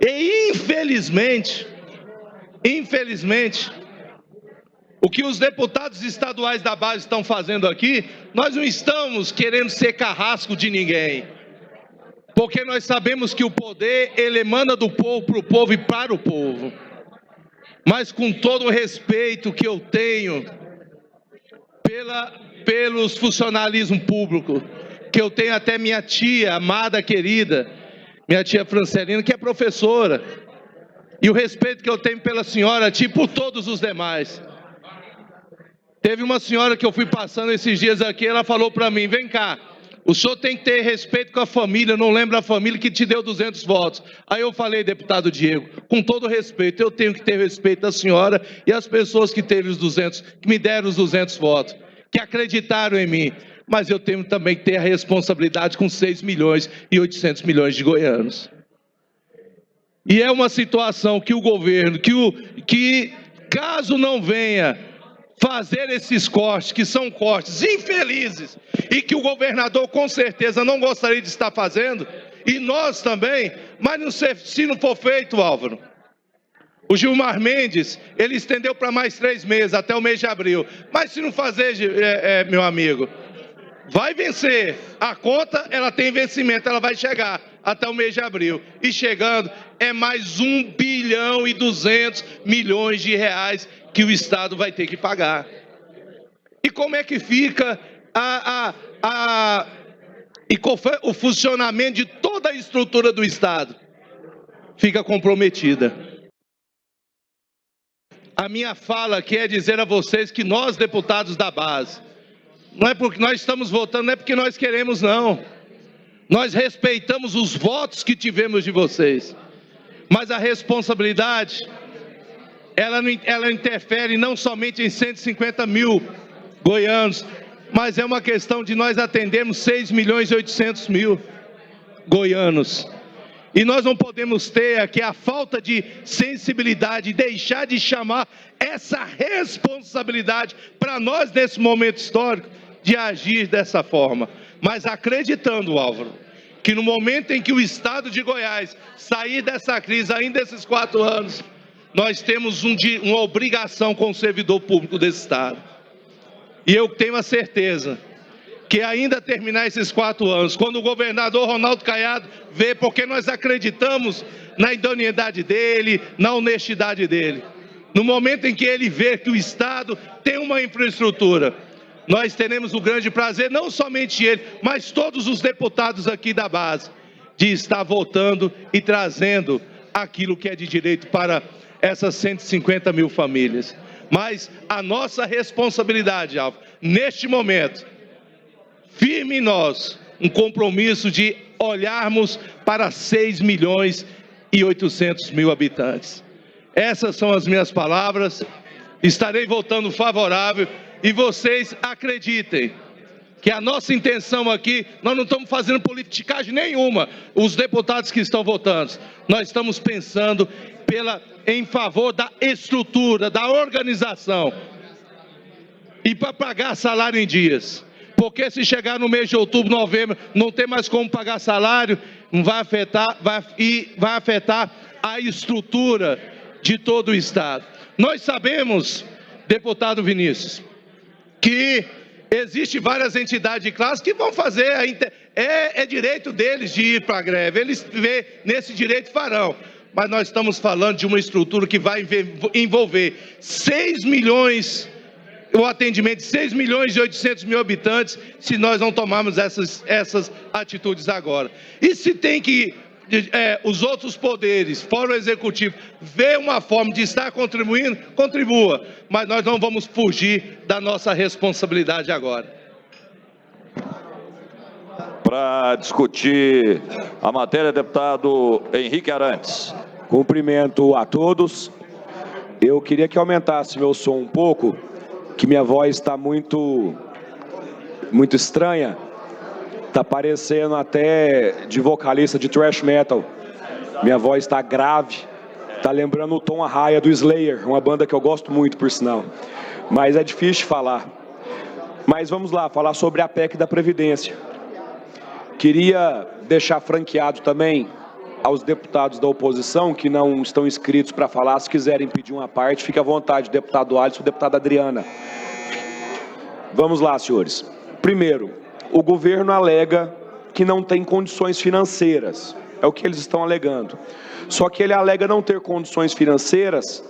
E infelizmente, o que os deputados estaduais da base estão fazendo aqui, nós não estamos querendo ser carrasco de ninguém. Porque nós sabemos que o poder, ele emana do povo para o povo e para o povo. Mas com todo o respeito que eu tenho pelos funcionalismo público, que eu tenho até minha tia, amada, querida, minha tia Francelina, que é professora, e o respeito que eu tenho pela senhora, por todos os demais. Teve uma senhora que eu fui passando esses dias aqui, ela falou para mim: vem cá, o senhor tem que ter respeito com a família, não lembra a família que te deu 200 votos. Aí eu falei: deputado Diego, com todo respeito, eu tenho que ter respeito da senhora e as pessoas que teve os 200, que me deram os 200 votos, que acreditaram em mim. Mas eu tenho também que ter a responsabilidade com 6 milhões e 800 milhões de goianos. E é uma situação que o governo, que caso não venha fazer esses cortes, que são cortes infelizes, e que o governador com certeza não gostaria de estar fazendo, e nós também, mas se não for feito, Álvaro, o Gilmar Mendes, ele estendeu para mais 3 meses, até o mês de abril. Mas se não fazer, meu amigo, vai vencer. A conta, ela tem vencimento, ela vai chegar até o mês de abril. E chegando, é mais 1 bilhão e 200 milhões de reais que o Estado vai ter que pagar. E como é que fica o funcionamento de toda toda a estrutura do Estado fica comprometida. A minha fala aqui é dizer a vocês que nós, deputados da base, não é porque nós estamos votando, não é porque nós queremos, não. Nós respeitamos os votos que tivemos de vocês. Mas a responsabilidade, ela interfere não somente em 150 mil goianos, mas é uma questão de nós atendermos 6.800.000 goianos. E nós não podemos ter aqui a falta de sensibilidade, deixar de chamar essa responsabilidade para nós nesse momento histórico de agir dessa forma. Mas acreditando, Álvaro, que no momento em que o Estado de Goiás sair dessa crise, ainda esses 4 anos, nós temos uma obrigação com o servidor público desse Estado. E eu tenho a certeza que ainda terminar esses 4 anos, quando o governador Ronaldo Caiado vê, porque nós acreditamos na idoneidade dele, na honestidade dele. No momento em que ele vê que o Estado tem uma infraestrutura, nós teremos o grande prazer, não somente ele, mas todos os deputados aqui da base, de estar votando e trazendo aquilo que é de direito para essas 150 mil famílias. Mas a nossa responsabilidade, Álvaro, neste momento, firme em nós, um compromisso de olharmos para 6.800.000 habitantes. Essas são as minhas palavras, estarei votando favorável e vocês acreditem que a nossa intenção aqui, nós não estamos fazendo politicagem nenhuma, os deputados que estão votando, nós estamos pensando em favor da estrutura, da organização e para pagar salário em dias. Porque se chegar no mês de outubro, novembro, não tem mais como pagar salário, vai afetar a estrutura de todo o Estado. Nós sabemos, deputado Vinícius, que existem várias entidades de classe que vão fazer, é direito deles de ir para a greve, eles nesse direito farão. Mas nós estamos falando de uma estrutura que vai envolver 6 milhões o atendimento de 6.800.000 habitantes, se nós não tomarmos essas atitudes agora. E se tem que os outros poderes, fora o executivo, ver uma forma de estar contribuindo, contribua, mas nós não vamos fugir da nossa responsabilidade agora. Para discutir a matéria, deputado Henrique Arantes. Cumprimento a todos. Eu queria que aumentasse meu som um pouco, que minha voz está muito estranha, está parecendo até de vocalista de thrash metal. Minha voz está grave, está lembrando o Tom Araya do Slayer, uma banda que eu gosto muito, por sinal. Mas é difícil de falar. Mas vamos lá, falar sobre a PEC da Previdência. Queria deixar franqueado também aos deputados da oposição que não estão inscritos para falar, se quiserem pedir uma parte, fique à vontade, deputado Alisson, deputada Adriana. Vamos lá, senhores. Primeiro, o governo alega que não tem condições financeiras, é o que eles estão alegando. Só que ele alega não ter condições financeiras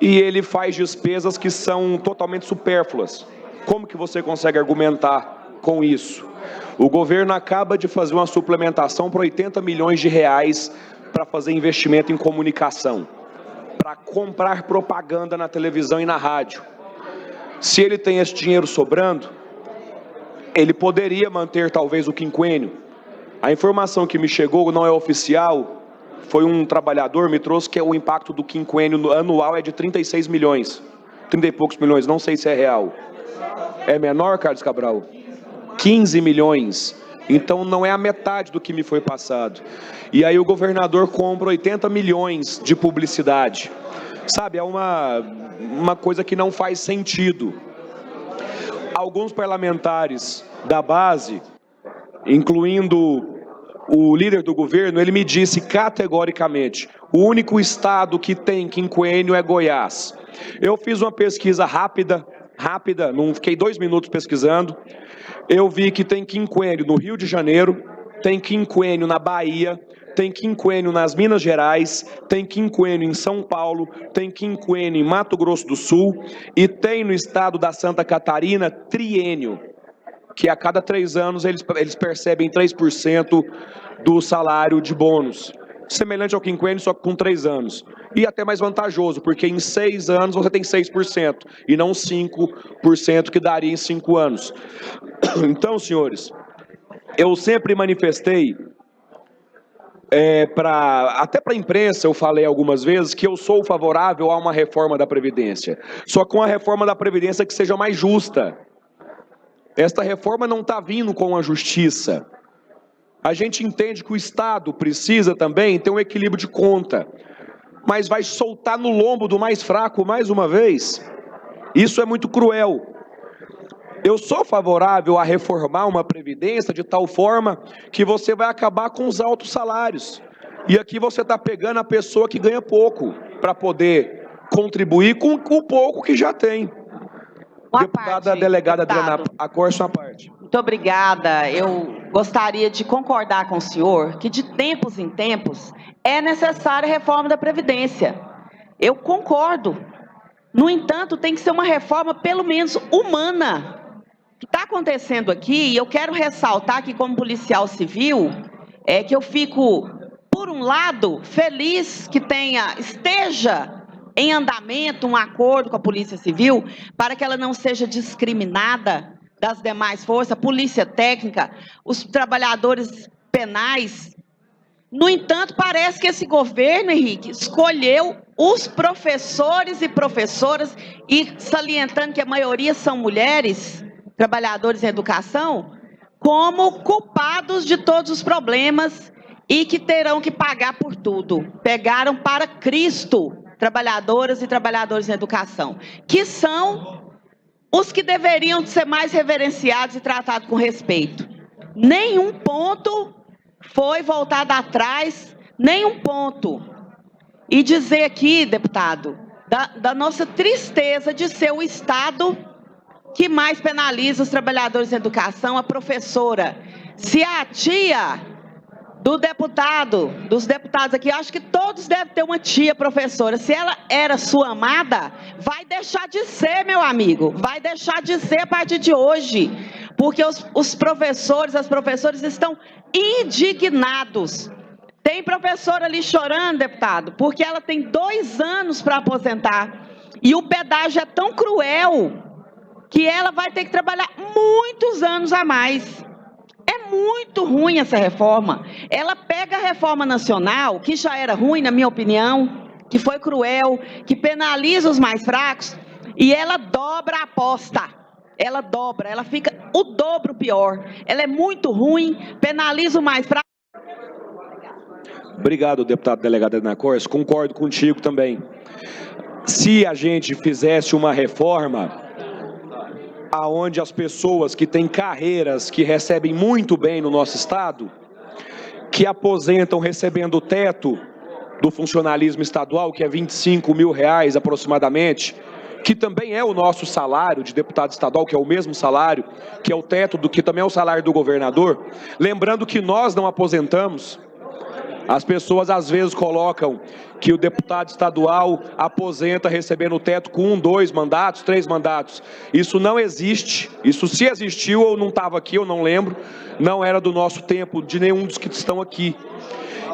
e ele faz despesas que são totalmente supérfluas. Como que você consegue argumentar com isso? O governo acaba de fazer uma suplementação para 80 milhões de reais para fazer investimento em comunicação, para comprar propaganda na televisão e na rádio. Se ele tem esse dinheiro sobrando, ele poderia manter talvez o quinquênio. A informação que me chegou não é oficial, foi um trabalhador me trouxe que o impacto do quinquênio anual é de 36 milhões, 30 e poucos milhões, não sei se é real. É menor, Carlos Cabral? 15 milhões, então não é a metade do que me foi passado. E aí o governador compra 80 milhões de publicidade. Sabe, é uma coisa que não faz sentido. Alguns parlamentares da base, incluindo o líder do governo, ele me disse categoricamente, o único estado que tem quinquênio é Goiás. Eu fiz uma pesquisa rápida, não fiquei 2 minutos pesquisando. Eu vi que tem quinquênio no Rio de Janeiro, tem quinquênio na Bahia, tem quinquênio nas Minas Gerais, tem quinquênio em São Paulo, tem quinquênio em Mato Grosso do Sul e tem no estado da Santa Catarina triênio. que a cada 3 anos eles percebem 3% do salário de bônus. Semelhante ao quinquênio, só que com 3 anos. E até mais vantajoso, porque em 6 anos você tem 6%, e não 5% que daria em 5 anos. Então, senhores, eu sempre manifestei, até para a imprensa eu falei algumas vezes, que eu sou favorável a uma reforma da Previdência. Só com a reforma da Previdência que seja mais justa. Esta reforma não está vindo com a justiça. A gente entende que o Estado precisa também ter um equilíbrio de conta, mas vai soltar no lombo do mais fraco mais uma vez. Isso é muito cruel. Eu sou favorável a reformar uma previdência de tal forma que você vai acabar com os altos salários. E aqui você está pegando a pessoa que ganha pouco para poder contribuir com o pouco que já tem. Deputada delegada Adriana Acorce, uma parte. Muito obrigada. Eu gostaria de concordar com o senhor que de tempos em tempos é necessária a reforma da Previdência. Eu concordo. No entanto, tem que ser uma reforma pelo menos humana. O que está acontecendo aqui, e eu quero ressaltar que como policial civil, é que eu fico, por um lado, feliz que esteja em andamento um acordo com a Polícia Civil para que ela não seja discriminada das demais forças, a Polícia Técnica, os trabalhadores penais. No entanto, parece que esse governo, Henrique, escolheu os professores e professoras, e salientando que a maioria são mulheres, trabalhadores em educação, como culpados de todos os problemas e que terão que pagar por tudo. Pegaram para Cristo trabalhadoras e trabalhadores em educação, que são os que deveriam ser mais reverenciados e tratados com respeito. Nenhum ponto foi voltado atrás, nenhum ponto. E dizer aqui, deputado, da nossa tristeza de ser o Estado que mais penaliza os trabalhadores em educação, a professora. Se a tia dos deputados aqui, acho que todos devem ter uma tia professora. Se ela era sua amada, vai deixar de ser, meu amigo. Vai deixar de ser a partir de hoje. Porque os professores, as professoras estão indignados. Tem professora ali chorando, deputado, porque ela tem 2 anos para aposentar. E o pedágio é tão cruel que ela vai ter que trabalhar muitos anos a mais. É muito ruim essa reforma. Ela pega a reforma nacional, que já era ruim, na minha opinião, que foi cruel, que penaliza os mais fracos, e ela dobra a aposta. Ela dobra, ela fica o dobro pior. Ela é muito ruim, penaliza o mais fraco. Obrigado, deputado delegado Adriana Acorce. Concordo contigo também. Se a gente fizesse uma reforma aonde as pessoas que têm carreiras que recebem muito bem no nosso estado, que aposentam recebendo o teto do funcionalismo estadual, que é R$25 mil aproximadamente, que também é o nosso salário de deputado estadual, que é o mesmo salário, que é o teto do que também é o salário do governador, lembrando que nós não aposentamos. As pessoas às vezes colocam que o deputado estadual aposenta recebendo o teto com 1, 2 mandatos, 3 mandatos. Isso não existe. Isso, se existiu, eu não estava aqui, eu não lembro. Não era do nosso tempo, de nenhum dos que estão aqui.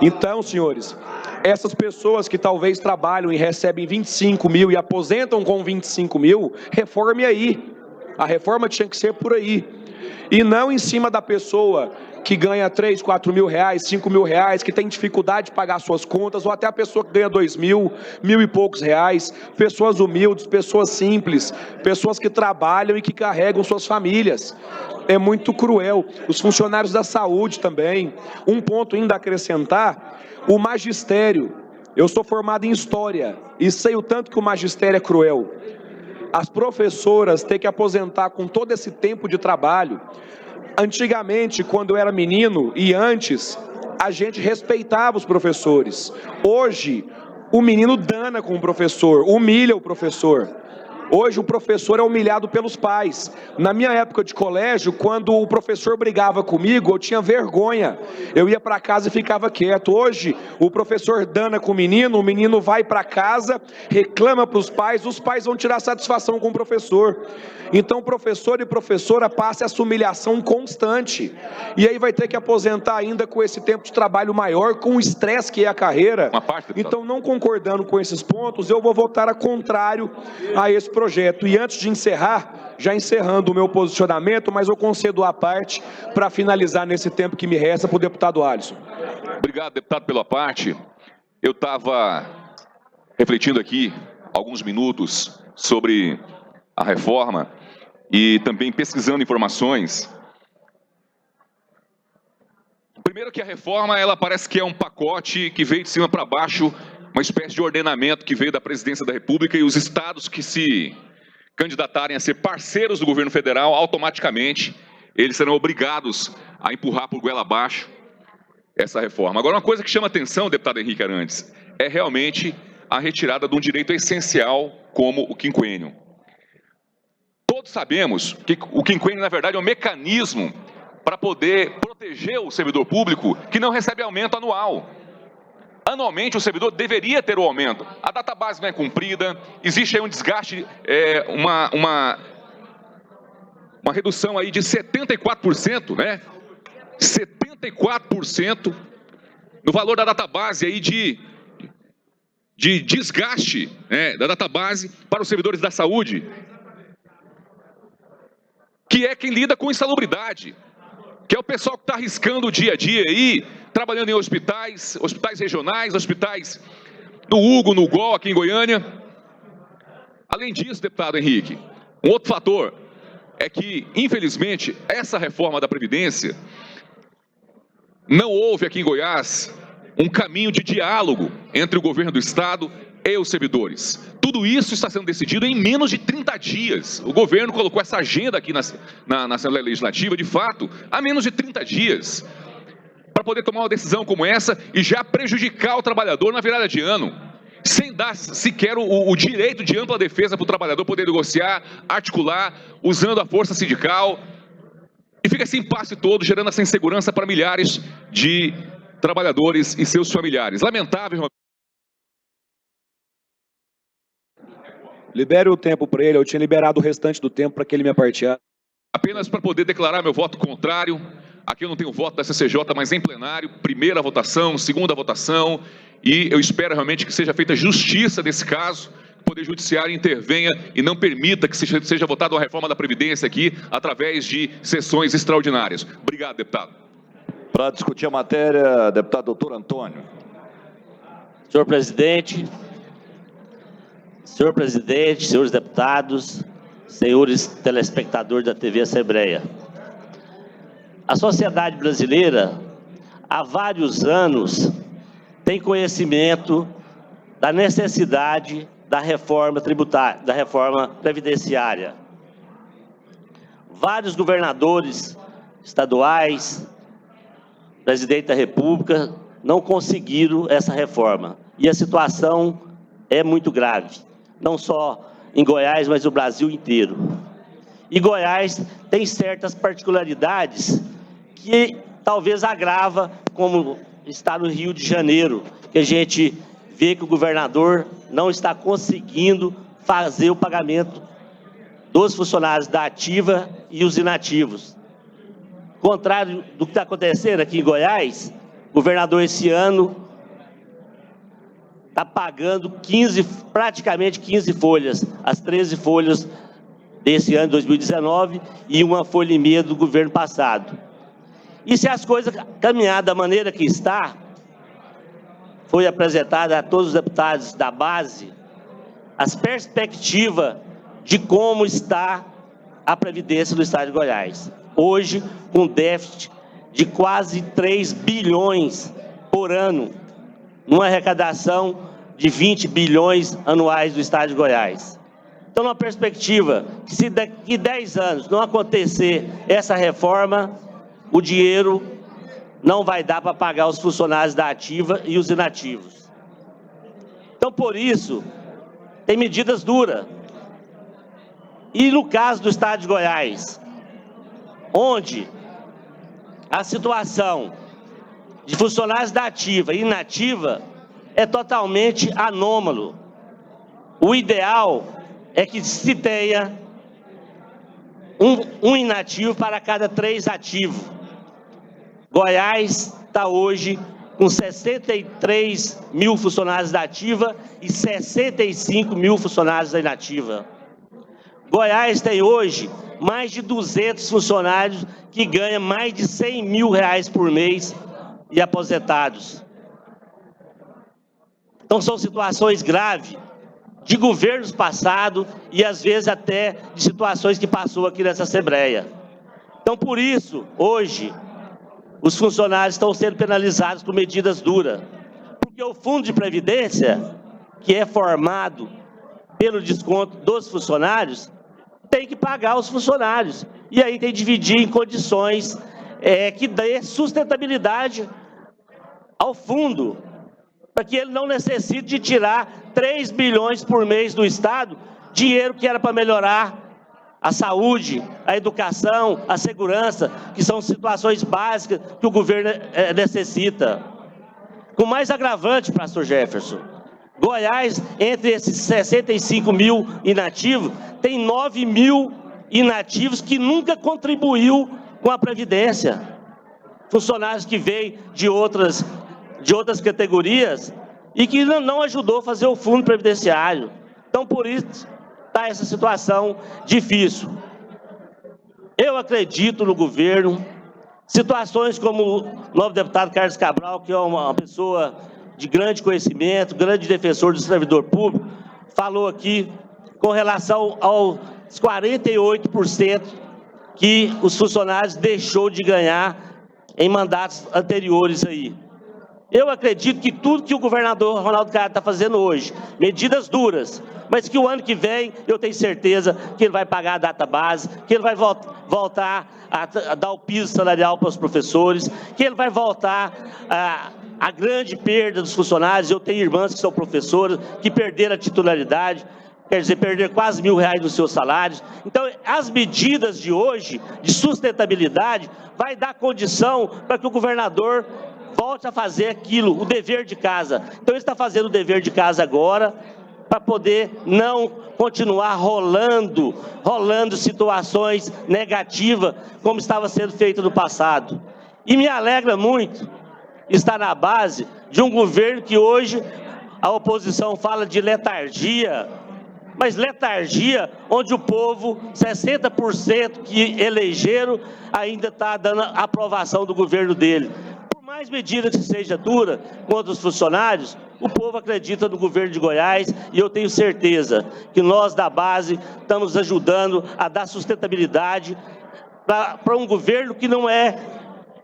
Então, senhores, essas pessoas que talvez trabalham e recebem 25 mil e aposentam com 25 mil, reforme aí. A reforma tinha que ser por aí. E não em cima da pessoa que ganha 3, 4 mil reais, 5 mil reais, que tem dificuldade de pagar suas contas, ou até a pessoa que ganha 2 mil, 1.000 e poucos reais, pessoas humildes, pessoas simples, pessoas que trabalham e que carregam suas famílias. É muito cruel. Os funcionários da saúde também. Um ponto ainda a acrescentar, o magistério. Eu sou formado em História e sei o tanto que o magistério é cruel. As professoras têm que aposentar com todo esse tempo de trabalho. Antigamente, quando eu era menino e antes, a gente respeitava os professores. Hoje, o menino dana com o professor, humilha o professor. Hoje o professor é humilhado pelos pais. Na minha época de colégio, quando o professor brigava comigo, eu tinha vergonha. Eu ia para casa e ficava quieto. Hoje, o professor dana com o menino vai para casa, reclama para os pais vão tirar satisfação com o professor. Então, professor e professora passam essa humilhação constante. E aí vai ter que aposentar ainda com esse tempo de trabalho maior, com o estresse que é a carreira. Então, não concordando com esses pontos, eu vou votar a contrário a esse projeto. E antes de encerrar, já encerrando o meu posicionamento, mas eu concedo a parte para finalizar nesse tempo que me resta para o deputado Alisson. Obrigado, deputado, pela parte. Eu estava refletindo aqui alguns minutos sobre a reforma e também pesquisando informações. Primeiro que a reforma, ela parece que é um pacote que veio de cima para baixo, uma espécie de ordenamento que veio da presidência da República, e os estados que se candidatarem a ser parceiros do governo federal, automaticamente, eles serão obrigados a empurrar por goela abaixo essa reforma. Agora, uma coisa que chama atenção, deputado Henrique Arantes, é realmente a retirada de um direito essencial como o quinquênio. Todos sabemos que o quinquênio, na verdade, é um mecanismo para poder proteger o servidor público que não recebe aumento anual. Anualmente, o servidor deveria ter o aumento. A database não é cumprida, existe aí um desgaste, uma redução aí de 74%, né? 74% no valor da database aí de desgaste, né, da database para os servidores da saúde, que é quem lida com insalubridade, que é o pessoal que está arriscando o dia a dia aí, trabalhando em hospitais regionais, hospitais no Hugo, no GOL, aqui em Goiânia. Além disso, deputado Henrique, um outro fator é que, infelizmente, essa reforma da Previdência, não houve aqui em Goiás um caminho de diálogo entre o governo do Estado e os servidores. Tudo isso está sendo decidido em menos de 30 dias. O governo colocou essa agenda aqui na Assembleia Legislativa, de fato, há menos de 30 dias, para poder tomar uma decisão como essa e já prejudicar o trabalhador na virada de ano, sem dar sequer o direito de ampla defesa para o trabalhador poder negociar, articular, usando a força sindical. E fica esse impasse todo, gerando essa insegurança para milhares de trabalhadores e seus familiares. Lamentável. Libere o tempo para ele, eu tinha liberado o restante do tempo para que ele me aparteasse. Apenas para poder declarar meu voto contrário. Aqui eu não tenho voto da CCJ, mas em plenário, primeira votação, segunda votação, e eu espero realmente que seja feita justiça nesse caso, que o Poder Judiciário intervenha e não permita que seja votada uma reforma da Previdência aqui através de sessões extraordinárias. Obrigado, deputado. Para discutir a matéria, deputado doutor Antônio. Senhor presidente, senhores deputados, senhores telespectadores da TV Assembleia. A sociedade brasileira, há vários anos, tem conhecimento da necessidade da reforma tributária, da reforma previdenciária. Vários governadores estaduais, presidente da República, não conseguiram essa reforma. E a situação é muito grave, não só em Goiás, mas no Brasil inteiro. E Goiás tem certas particularidades que talvez agrava, como está no Rio de Janeiro, que a gente vê que o governador não está conseguindo fazer o pagamento dos funcionários da ativa e os inativos. Contrário do que está acontecendo aqui em Goiás, o governador esse ano está pagando praticamente 15 folhas, as 13 folhas desse ano, 2019, e uma folha e meia do governo passado. E se as coisas caminhar da maneira que está, foi apresentada a todos os deputados da base, as perspectivas de como está a Previdência do Estado de Goiás. Hoje, com déficit de quase 3 bilhões por ano, numa arrecadação de 20 bilhões anuais do Estado de Goiás. Então, numa perspectiva que se daqui 10 anos não acontecer essa reforma, o dinheiro não vai dar para pagar os funcionários da ativa e os inativos. Então, por isso, tem medidas duras. E no caso do Estado de Goiás, onde a situação de funcionários da ativa e inativa é totalmente anômalo. O ideal é que se tenha um inativo para cada 3 ativos. Goiás está hoje com 63 mil funcionários da ativa e 65 mil funcionários da inativa. Goiás tem hoje mais de 200 funcionários que ganham mais de 100 mil reais por mês e aposentados. Então são situações graves de governos passados e às vezes até de situações que passou aqui nessa Assembleia. Então por isso, hoje, os funcionários estão sendo penalizados com medidas duras. Porque o Fundo de Previdência, que é formado pelo desconto dos funcionários, tem que pagar os funcionários. E aí tem que dividir em condições que dê sustentabilidade ao fundo, para que ele não necessite de tirar 3 bilhões por mês do Estado, dinheiro que era para melhorar a saúde, a educação, a segurança, que são situações básicas que o governo necessita. Com mais agravante, pastor Jefferson, Goiás, entre esses 65 mil inativos, tem 9 mil inativos que nunca contribuiu com a Previdência. Funcionários que veio de outras categorias e que não ajudou a fazer o fundo previdenciário. Então, por isso, está essa situação difícil. Eu acredito no governo. Situações como o novo deputado Carlos Cabral, que é uma pessoa de grande conhecimento, grande defensor do servidor público, falou aqui com relação aos 48% que os funcionários deixou de ganhar em mandatos anteriores aí. Eu acredito que tudo que o governador Ronaldo Caiado está fazendo hoje, medidas duras, mas que o ano que vem eu tenho certeza que ele vai pagar a data base, que ele vai voltar a dar o piso salarial para os professores, que ele vai voltar a grande perda dos funcionários. Eu tenho irmãs que são professoras, que perderam a titularidade, quer dizer, perder quase R$1.000 nos seus salários. Então, as medidas de hoje, de sustentabilidade, vai dar condição para que o governador volte a fazer aquilo, o dever de casa. Então, ele está fazendo o dever de casa agora, para poder não continuar rolando situações negativas, como estava sendo feito no passado. E me alegra muito estar na base de um governo que hoje a oposição fala de letargia, mas letargia onde o povo, 60% que elegeram, ainda está dando aprovação do governo dele. Por mais medida que seja dura contra os funcionários, o povo acredita no governo de Goiás e eu tenho certeza que nós da base estamos ajudando a dar sustentabilidade para um governo que não é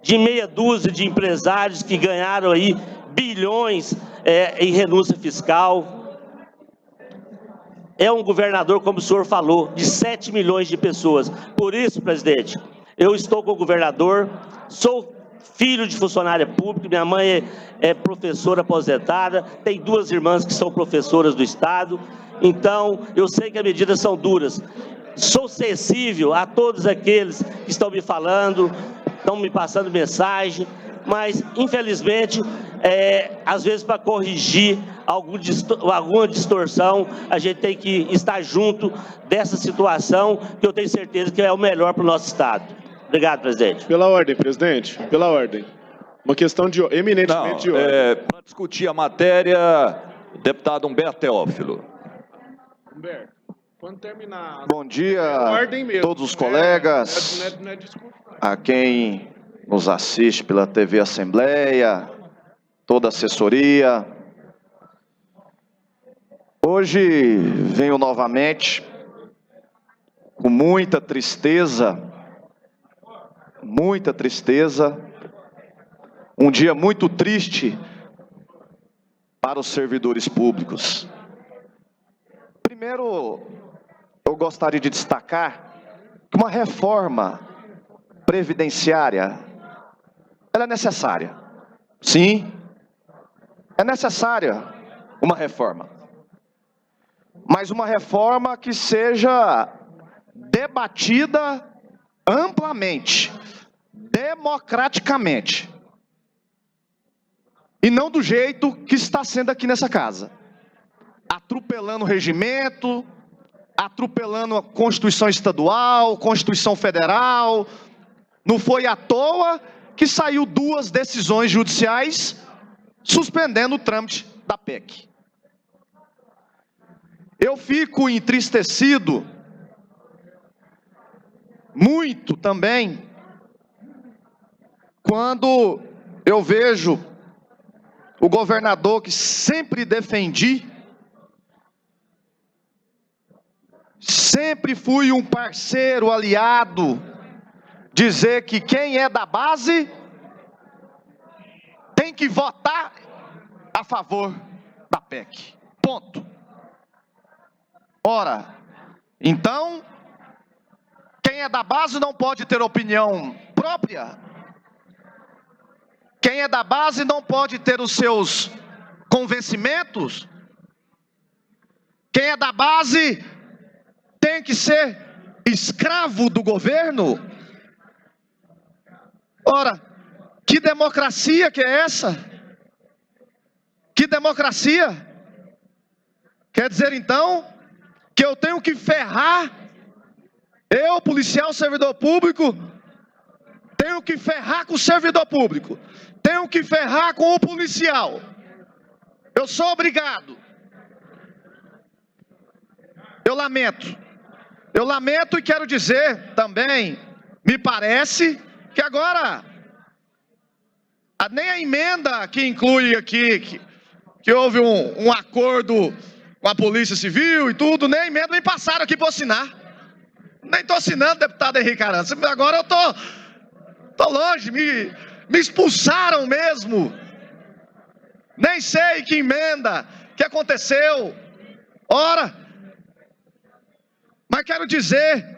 de meia dúzia de empresários que ganharam aí bilhões em renúncia fiscal. É um governador, como o senhor falou, de 7 milhões de pessoas. Por isso, presidente, eu estou com o governador, sou filho de funcionária pública, minha mãe é professora aposentada, tem 2 irmãs que são professoras do Estado, então eu sei que as medidas são duras. Sou sensível a todos aqueles que estão me falando, estão me passando mensagem, mas infelizmente, às vezes para corrigir alguma distorção, a gente tem que estar junto dessa situação, que eu tenho certeza que é o melhor para o nosso Estado. Obrigado, presidente. Pela ordem, presidente. Pela ordem. Uma questão eminentemente de ordem. Para discutir a matéria, deputado Humberto Teófilo. Humberto, quando terminar... Bom dia ordem mesmo, a todos os colegas, não é desculpa. A quem nos assiste pela TV Assembleia, toda a assessoria. Hoje venho novamente com muita tristeza, um dia muito triste para os servidores públicos. Primeiro, eu gostaria de destacar que uma reforma previdenciária, ela é necessária. Sim, é necessária uma reforma. Mas uma reforma que seja debatida amplamente, democraticamente. E não do jeito que está sendo aqui nessa casa. Atropelando o regimento, atropelando a Constituição Estadual, Constituição Federal. Não foi à toa que saiu 2 decisões judiciais suspendendo o trâmite da PEC. Eu fico entristecido muito também quando eu vejo o governador que sempre defendi, sempre fui um parceiro, aliado, dizer que quem é da base tem que votar a favor da PEC. Ponto. Ora, então, quem é da base não pode ter opinião própria. Quem é da base não pode ter os seus convencimentos. Quem é da base tem que ser escravo do governo. Ora, que democracia que é essa? Que democracia? Quer dizer então que eu tenho que ferrar, eu, policial, servidor público, tenho que ferrar com o servidor público, tenho que ferrar com o policial. Eu sou obrigado. Eu lamento e quero dizer também, me parece que agora, nem a emenda que inclui aqui, que houve um acordo com a Polícia Civil e tudo, nem a emenda me passaram aqui para assinar. Nem estou assinando, deputado Henrique Arantes. Agora eu estou longe, me expulsaram mesmo. Nem sei que emenda, que aconteceu. Ora, mas quero dizer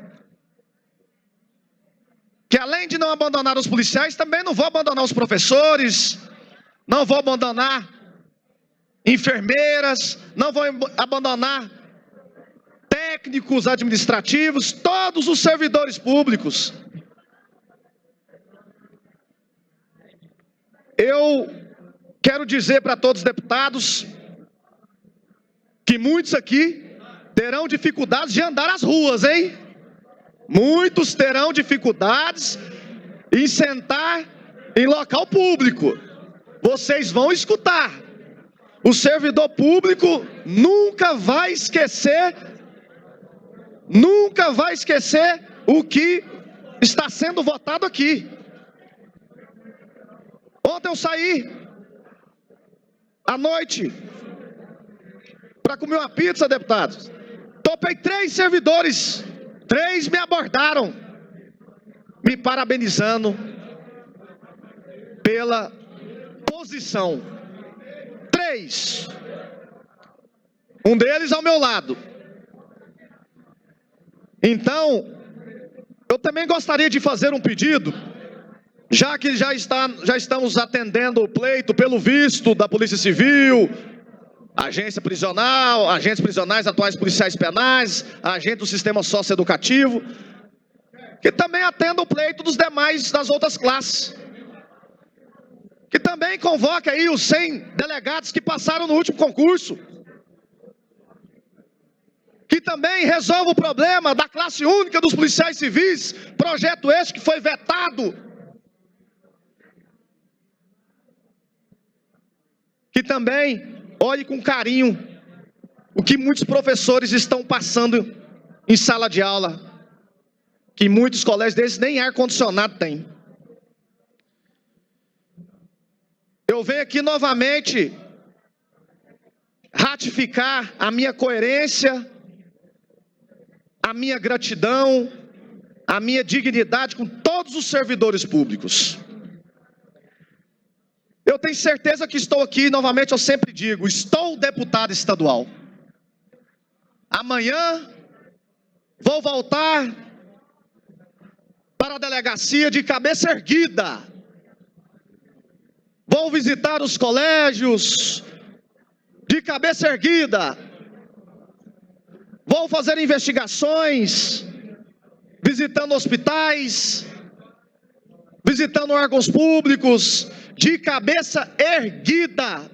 que além de não abandonar os policiais, também não vou abandonar os professores, não vou abandonar enfermeiras, não vou abandonar técnicos administrativos, todos os servidores públicos. Eu quero dizer para todos os deputados que muitos aqui terão dificuldades de andar às ruas, hein? Muitos terão dificuldades em sentar em local público. Vocês vão escutar. O servidor público nunca vai esquecer o que está sendo votado aqui. Ontem eu saí à noite para comer uma pizza, deputados. Topei 3 servidores, 3 me abordaram, me parabenizando pela posição. 3. Um deles ao meu lado. Então, eu também gostaria de fazer um pedido, já que já estamos atendendo o pleito pelo visto da Polícia Civil, agência prisional, agentes prisionais, atuais policiais penais, agente do sistema socioeducativo, que também atenda o pleito dos demais, das outras classes. Que também convoque aí os 100 delegados que passaram no último concurso. Que também resolva o problema da classe única dos policiais civis, projeto este que foi vetado. Que também olhe com carinho o que muitos professores estão passando em sala de aula, que muitos colégios deles nem ar-condicionado têm. Eu venho aqui novamente ratificar a minha coerência, a minha gratidão, a minha dignidade com todos os servidores públicos. Eu tenho certeza que estou aqui, novamente eu sempre digo, estou deputado estadual. Amanhã vou voltar para a delegacia de cabeça erguida. Vou visitar os colégios de cabeça erguida. Vou fazer investigações. visitando hospitais, visitando órgãos públicos, de cabeça erguida,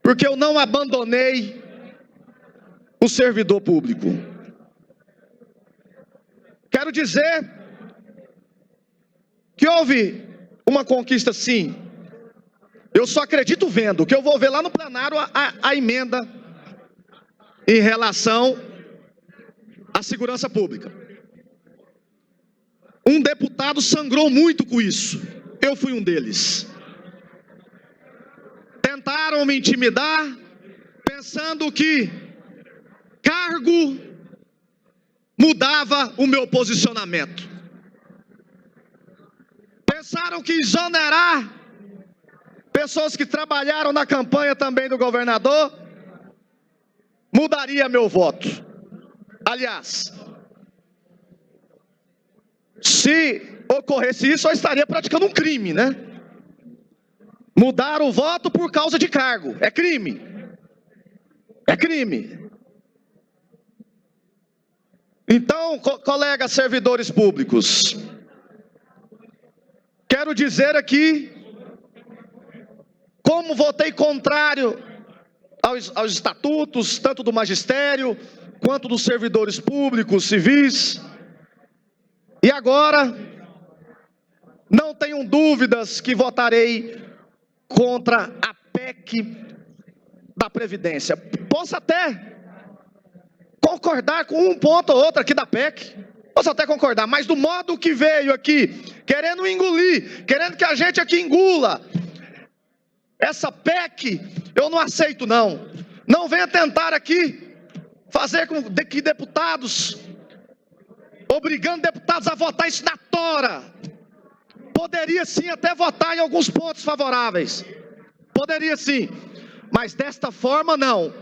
porque eu não abandonei o servidor público. Quero dizer que houve uma conquista, sim. Eu só acredito vendo, que eu vou ver lá no plenário a emenda em relação à segurança pública. Um deputado sangrou muito com isso. Eu fui um deles. Tentaram me intimidar, pensando que cargo mudava o meu posicionamento. Pensaram que exonerar pessoas que trabalharam na campanha também do governador mudaria meu voto. Aliás, se ocorresse isso, eu estaria praticando um crime, né? Mudar o voto por causa de cargo. É crime. É crime. Então, colegas servidores públicos, quero dizer aqui, como votei contrário aos estatutos, tanto do magistério, quanto dos servidores públicos, civis, e agora, não tenham dúvidas que votarei contra a PEC da Previdência. Posso até concordar com um ponto ou outro aqui da PEC, posso até concordar, mas do modo que veio aqui, querendo engolir, querendo que a gente aqui engula essa PEC, eu não aceito não. Não venha tentar aqui fazer com que deputados, obrigando deputados a votar isso na tora. Poderia sim até votar em alguns pontos favoráveis. Poderia sim. Mas desta forma não.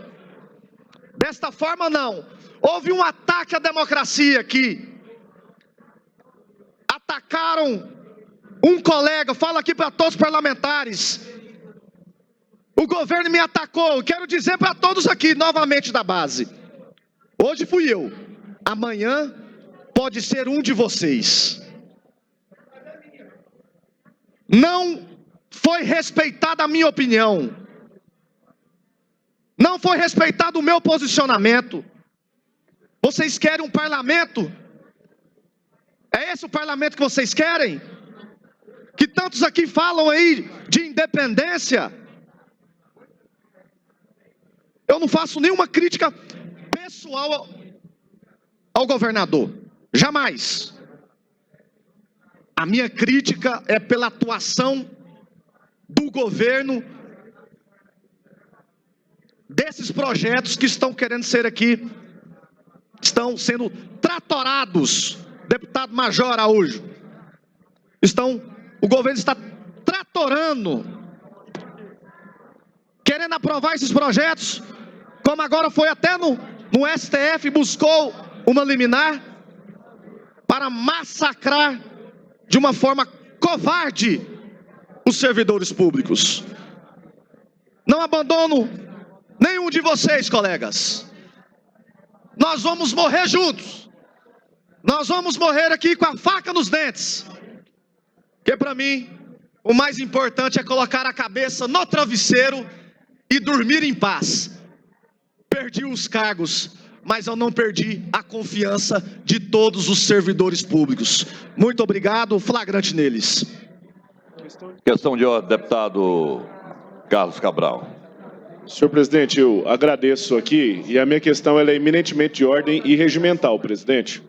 Desta forma não. Houve um ataque à democracia aqui. Atacaram um colega, falo aqui para todos os parlamentares. O governo me atacou. Quero dizer para todos aqui, novamente da base. Hoje fui eu. Amanhã pode ser um de vocês. Não foi respeitada a minha opinião. Não foi respeitado o meu posicionamento. Vocês querem um parlamento? É esse o parlamento que vocês querem? Que tantos aqui falam aí de independência. Eu não faço nenhuma crítica pessoal ao governador. Jamais. A minha crítica é pela atuação do governo desses projetos que estão querendo ser aqui, estão sendo tratorados, deputado Major Araújo. O governo está tratorando, querendo aprovar esses projetos, como agora foi até no STF, buscou uma liminar para massacrar de uma forma covarde os servidores públicos. Não abandono nenhum de vocês, colegas. Nós vamos morrer juntos. Nós vamos morrer aqui com a faca nos dentes. Porque para mim, o mais importante é colocar a cabeça no travesseiro e dormir em paz. Perdi os cargos, mas eu não perdi a confiança de todos os servidores públicos. Muito obrigado, flagrante neles. Questão de ordem, deputado Carlos Cabral. Senhor presidente, eu agradeço aqui, e a minha questão ela é eminentemente de ordem e regimental, presidente.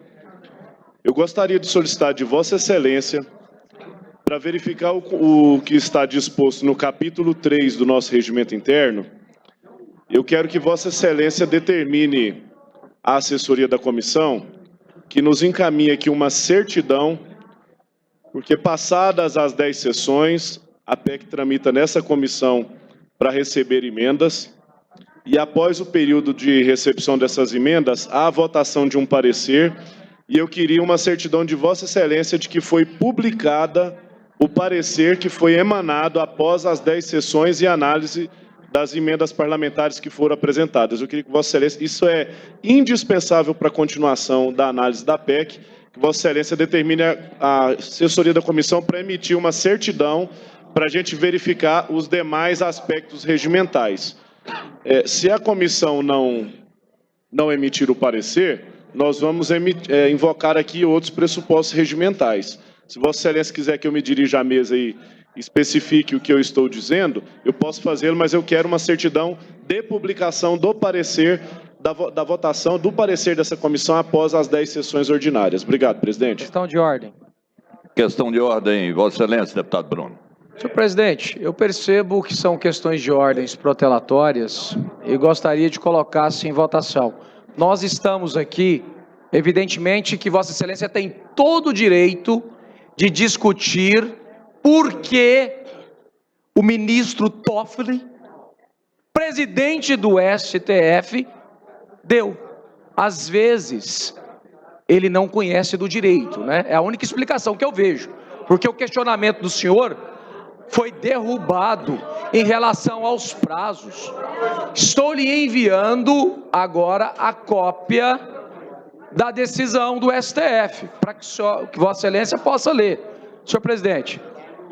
Eu gostaria de solicitar de Vossa Excelência para verificar o que está disposto no capítulo 3 do nosso regimento interno. Eu quero que Vossa Excelência determine à assessoria da comissão que nos encaminhe aqui uma certidão, porque passadas as 10 sessões, a PEC tramita nessa comissão para receber emendas, e após o período de recepção dessas emendas, há a votação de um parecer, e eu queria uma certidão de Vossa Excelência de que foi publicada o parecer que foi emanado após as 10 sessões e análise das emendas parlamentares que foram apresentadas. Eu queria que Vossa Excelência, isso é indispensável para a continuação da análise da PEC, que Vossa Excelência determine a assessoria da comissão para emitir uma certidão para a gente verificar os demais aspectos regimentais. Se a comissão não emitir o parecer, nós vamos invocar aqui outros pressupostos regimentais. Se Vossa Excelência quiser que eu me dirija à mesa e especifique o que eu estou dizendo, eu posso fazê-lo, mas eu quero uma certidão de publicação do parecer, da votação do parecer dessa comissão após as 10 sessões ordinárias. Obrigado, presidente. Questão de ordem. Questão de ordem, Vossa Excelência, deputado Bruno. Senhor presidente, eu percebo que são questões de ordens protelatórias e gostaria de colocá-las em votação. Nós estamos aqui, evidentemente que Vossa Excelência tem todo o direito de discutir por que o ministro Toffoli, presidente do STF, deu. Às vezes, ele não conhece do direito, né? É a única explicação que eu vejo, porque o questionamento do senhor foi derrubado em relação aos prazos. Estou lhe enviando agora a cópia da decisão do STF, para que Vossa Excelência possa ler. Senhor presidente,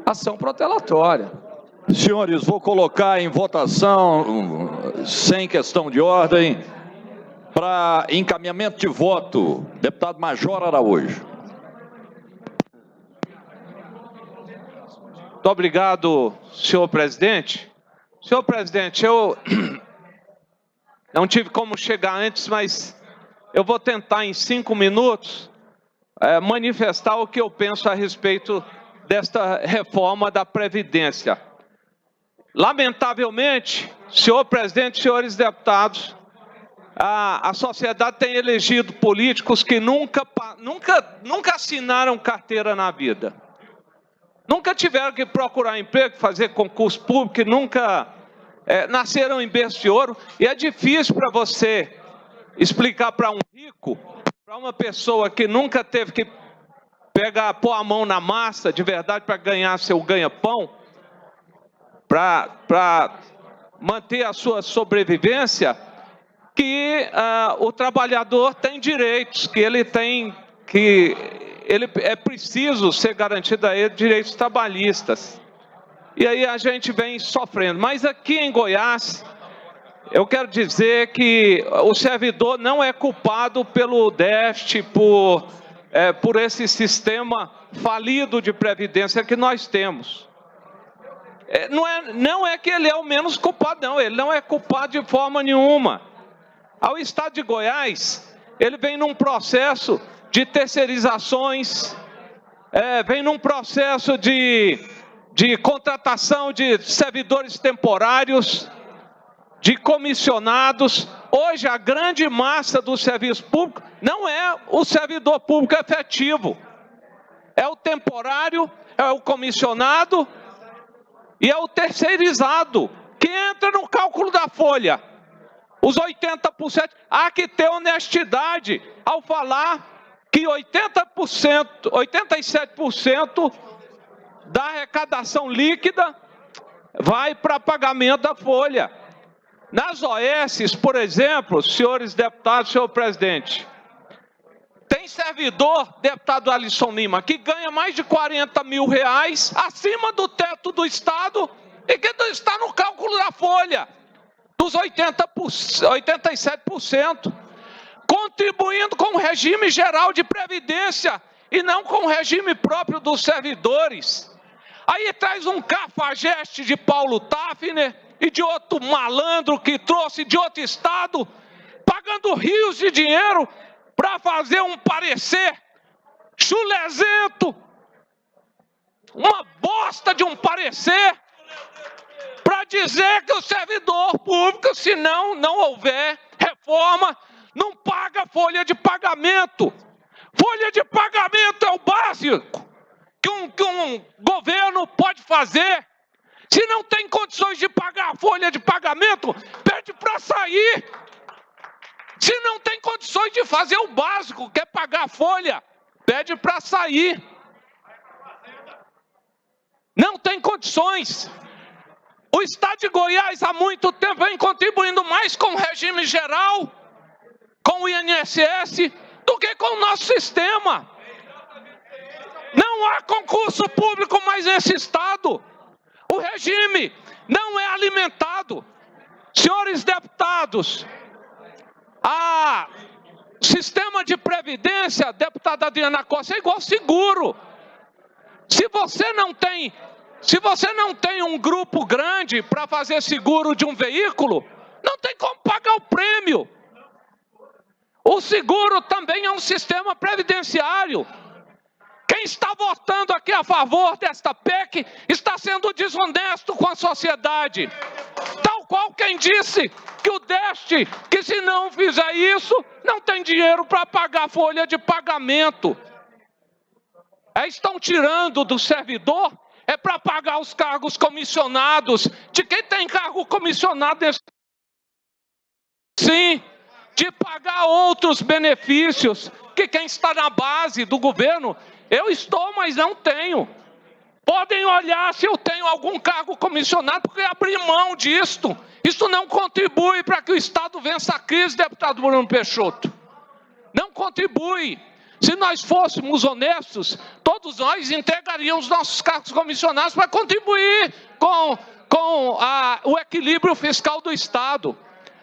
ação protelatória. Senhores, vou colocar em votação, sem questão de ordem, para encaminhamento de voto, deputado Major Araújo. Muito obrigado, senhor presidente. Senhor presidente, eu não tive como chegar antes, mas eu vou tentar em 5 minutos manifestar o que eu penso a respeito desta reforma da Previdência. Lamentavelmente, senhor presidente, senhores deputados, a sociedade tem elegido políticos que nunca assinaram carteira na vida. Nunca tiveram que procurar emprego, fazer concurso público, que nunca nasceram em berço de ouro. E é difícil para você explicar para um rico, para uma pessoa que nunca teve que pôr a mão na massa de verdade para ganhar seu ganha-pão, para manter a sua sobrevivência, que o trabalhador tem direitos, que ele é preciso ser garantido a ele direitos trabalhistas. E aí a gente vem sofrendo. Mas aqui em Goiás, eu quero dizer que o servidor não é culpado pelo déficit, por esse sistema falido de previdência que nós temos. Não é que ele é o menos culpado, não. Ele não é culpado de forma nenhuma. O Estado de Goiás, ele vem num processo de terceirizações, vem num processo de contratação de servidores temporários, de comissionados. Hoje, a grande massa do serviço público não é o servidor público efetivo. É o temporário, é o comissionado e é o terceirizado, que entra no cálculo da folha. Os 80%, há que ter honestidade ao falar que 87% da arrecadação líquida vai para pagamento da folha. Nas OS, por exemplo, senhores deputados, senhor presidente, tem servidor, deputado Alisson Lima, que ganha mais de 40 mil reais acima do teto do Estado e que está no cálculo da folha dos 87%, contribuindo com o regime geral de previdência e não com o regime próprio dos servidores. Aí traz um cafajeste de Paulo Tafner e de outro malandro que trouxe de outro estado, pagando rios de dinheiro para fazer um parecer chulezento, uma bosta de um parecer, para dizer que o servidor público, se não houver reforma, não paga folha de pagamento. Folha de pagamento é o básico que um governo pode fazer. Se não tem condições de pagar a folha de pagamento, pede para sair. Se não tem condições de fazer o básico, que é pagar a folha, pede para sair. Não tem condições. O Estado de Goiás há muito tempo vem contribuindo mais com o regime geral, com o INSS, do que com o nosso sistema. Não há concurso público mais nesse Estado. O regime não é alimentado. Senhores deputados, o sistema de previdência, deputada Adriana Costa, é igual seguro. Se você não tem um grupo grande para fazer seguro de um veículo, não tem como pagar o prêmio. O seguro também é um sistema previdenciário. Quem está votando aqui a favor desta PEC está sendo desonesto com a sociedade. Tal qual quem disse que o DEST, que se não fizer isso, não tem dinheiro para pagar a folha de pagamento. Estão tirando do servidor, para pagar os cargos comissionados. De quem tem cargo comissionado nesse... Sim, de pagar outros benefícios, que quem está na base do governo, eu estou, mas não tenho. Podem olhar se eu tenho algum cargo comissionado, porque abri mão disto. Isso não contribui para que o Estado vença a crise, deputado Bruno Peixoto. Não contribui. Se nós fôssemos honestos, todos nós entregaríamos nossos cargos comissionados para contribuir com o equilíbrio fiscal do Estado.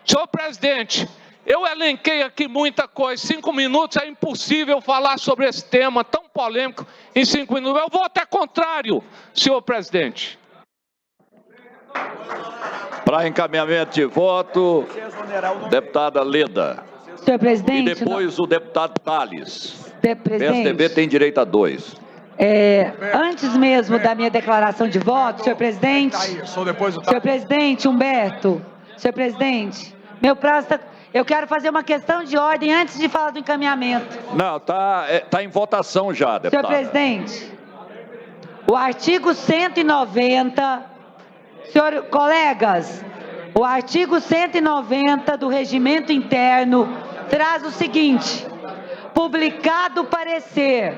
Senhor presidente, eu elenquei aqui muita coisa. 5 minutos é impossível falar sobre esse tema tão polêmico em 5 minutos. Eu voto é contrário, senhor presidente. Para encaminhamento de voto, deputada Leda. Senhor presidente... E depois o deputado Tales. Presidente, PSDB tem direito a 2. Antes mesmo da minha declaração de voto, senhor presidente... Senhor presidente, Humberto, senhor presidente, meu prazo está... Eu quero fazer uma questão de ordem antes de falar do encaminhamento. Não, tá em votação já, deputada. Senhor presidente, o artigo 190, colegas, o artigo 190 do Regimento Interno traz o seguinte: publicado o parecer.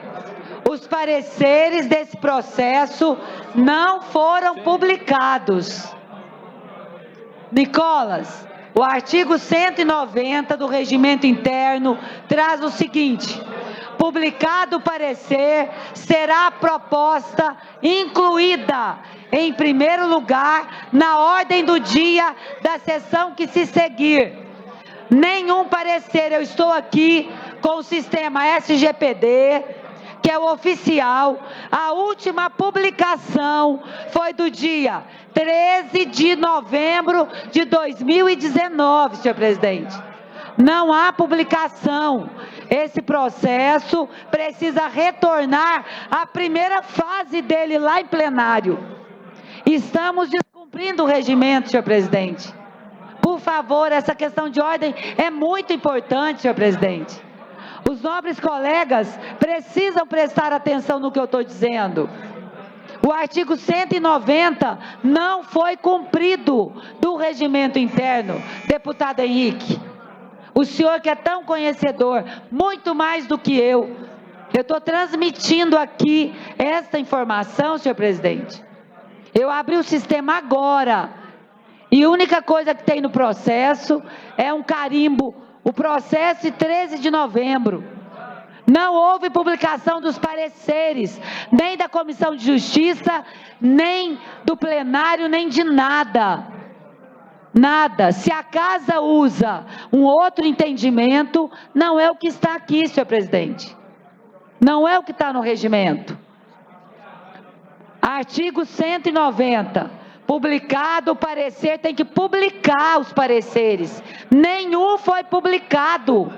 Os pareceres desse processo não foram publicados. Nicolas, o artigo 190 do Regimento Interno traz o seguinte: publicado o parecer, será a proposta incluída, em primeiro lugar, na ordem do dia da sessão que se seguir. Nenhum parecer, eu estou aqui com o sistema SGPD, que é o oficial. A última publicação foi do dia 13 de novembro de 2019, senhor presidente. Não há publicação. Esse processo precisa retornar à primeira fase dele lá em plenário. Estamos descumprindo o regimento, senhor presidente. Por favor, essa questão de ordem é muito importante, senhor presidente. Os nobres colegas precisam prestar atenção no que eu estou dizendo. O artigo 190 não foi cumprido do regimento interno, deputado Henrique. O senhor que é tão conhecedor, muito mais do que eu estou transmitindo aqui esta informação, senhor presidente. Eu abri o sistema agora e a única coisa que tem no processo é um carimbo, o processo de 13 de novembro. Não houve publicação dos pareceres, nem da Comissão de Justiça, nem do plenário, nem de nada. Nada. Se a casa usa um outro entendimento, não é o que está aqui, senhor presidente. Não é o que está no regimento. Artigo 190. Publicado o parecer, tem que publicar os pareceres. Nenhum foi publicado.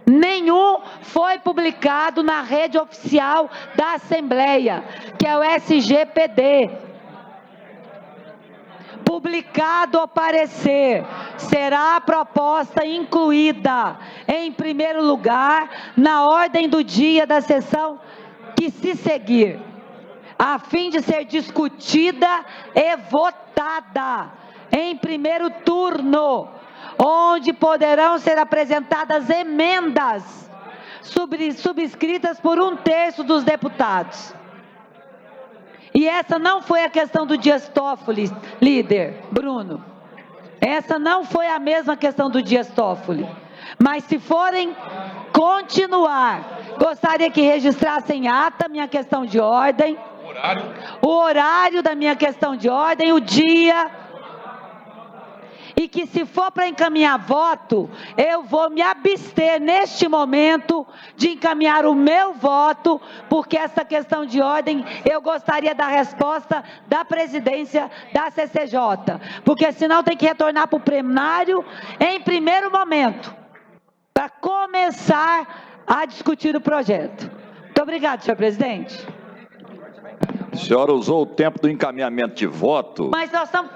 Nenhum foi publicado na rede oficial da Assembleia, que é o SGPD. Publicado o parecer, será a proposta incluída, em primeiro lugar, na ordem do dia da sessão que se seguir, a fim de ser discutida e votada em primeiro turno, onde poderão ser apresentadas emendas subscritas por 1/3 dos deputados. E essa não foi a questão do Dias Toffoli, líder, Bruno. Essa não foi a mesma questão do Dias Toffoli. Mas se forem continuar, gostaria que registrassem ata minha questão de ordem, o horário da minha questão de ordem, o dia, e que se for para encaminhar voto, eu vou me abster neste momento de encaminhar o meu voto, porque essa questão de ordem eu gostaria da resposta da presidência da CCJ, porque senão tem que retornar para o plenário em primeiro momento, para começar a discutir o projeto. Muito obrigada, senhor presidente. A senhora usou o tempo do encaminhamento de voto. Mas nós estamos...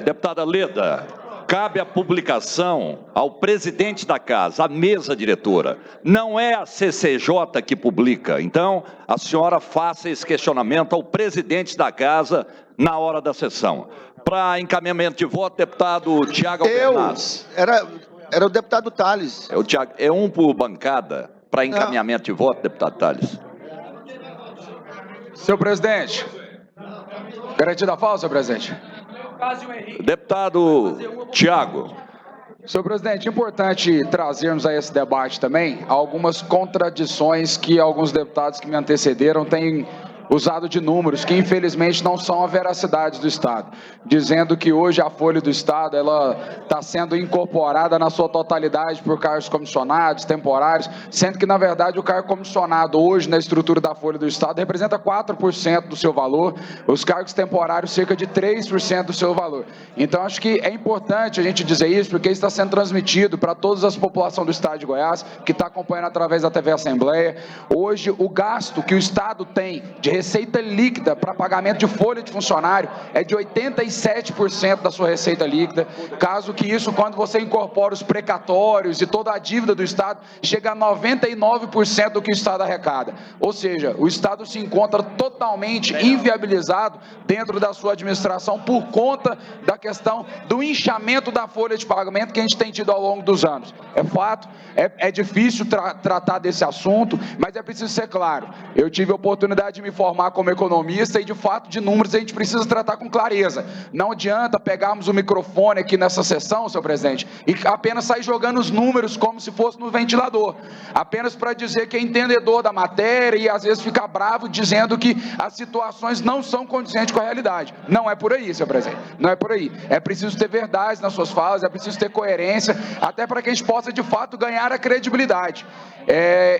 Deputada Leda, cabe a publicação ao presidente da casa, à mesa diretora. Não é a CCJ que publica. Então, a senhora faça esse questionamento ao presidente da casa na hora da sessão. Para encaminhamento de voto, deputado Tiago Albernaz. Era o deputado Tales. É um por bancada para encaminhamento de voto, deputado Tales. Senhor presidente, garantida a fala, senhor presidente. Deputado Tiago. Senhor presidente, importante trazermos a esse debate também algumas contradições que alguns deputados que me antecederam têm usado de números que infelizmente não são a veracidade do Estado, dizendo que hoje a folha do Estado ela está sendo incorporada na sua totalidade por cargos comissionados, temporários, sendo que na verdade o cargo comissionado hoje na estrutura da folha do Estado representa 4% do seu valor, os cargos temporários cerca de 3% do seu valor. Então acho que é importante a gente dizer isso, porque isso está sendo transmitido para todas as populações do Estado de Goiás, que está acompanhando através da TV Assembleia. Hoje o gasto que o Estado tem de receita líquida para pagamento de folha de funcionário é de 87% da sua receita líquida, caso que isso, quando você incorpora os precatórios e toda a dívida do Estado, chega a 99% do que o Estado arrecada. Ou seja, o Estado se encontra totalmente inviabilizado dentro da sua administração por conta da questão do inchamento da folha de pagamento que a gente tem tido ao longo dos anos. É fato, é difícil tratar desse assunto, mas é preciso ser claro. Eu tive a oportunidade de me formar como economista e, de fato, de números a gente precisa tratar com clareza. Não adianta pegarmos o microfone aqui nessa sessão, senhor presidente, e apenas sair jogando os números como se fosse no ventilador, apenas para dizer que é entendedor da matéria e, às vezes, fica bravo dizendo que as situações não são condizentes com a realidade. Não é por aí, senhor presidente, não é por aí. É preciso ter verdade nas suas falas, é preciso ter coerência, até para que a gente possa, de fato, ganhar a credibilidade.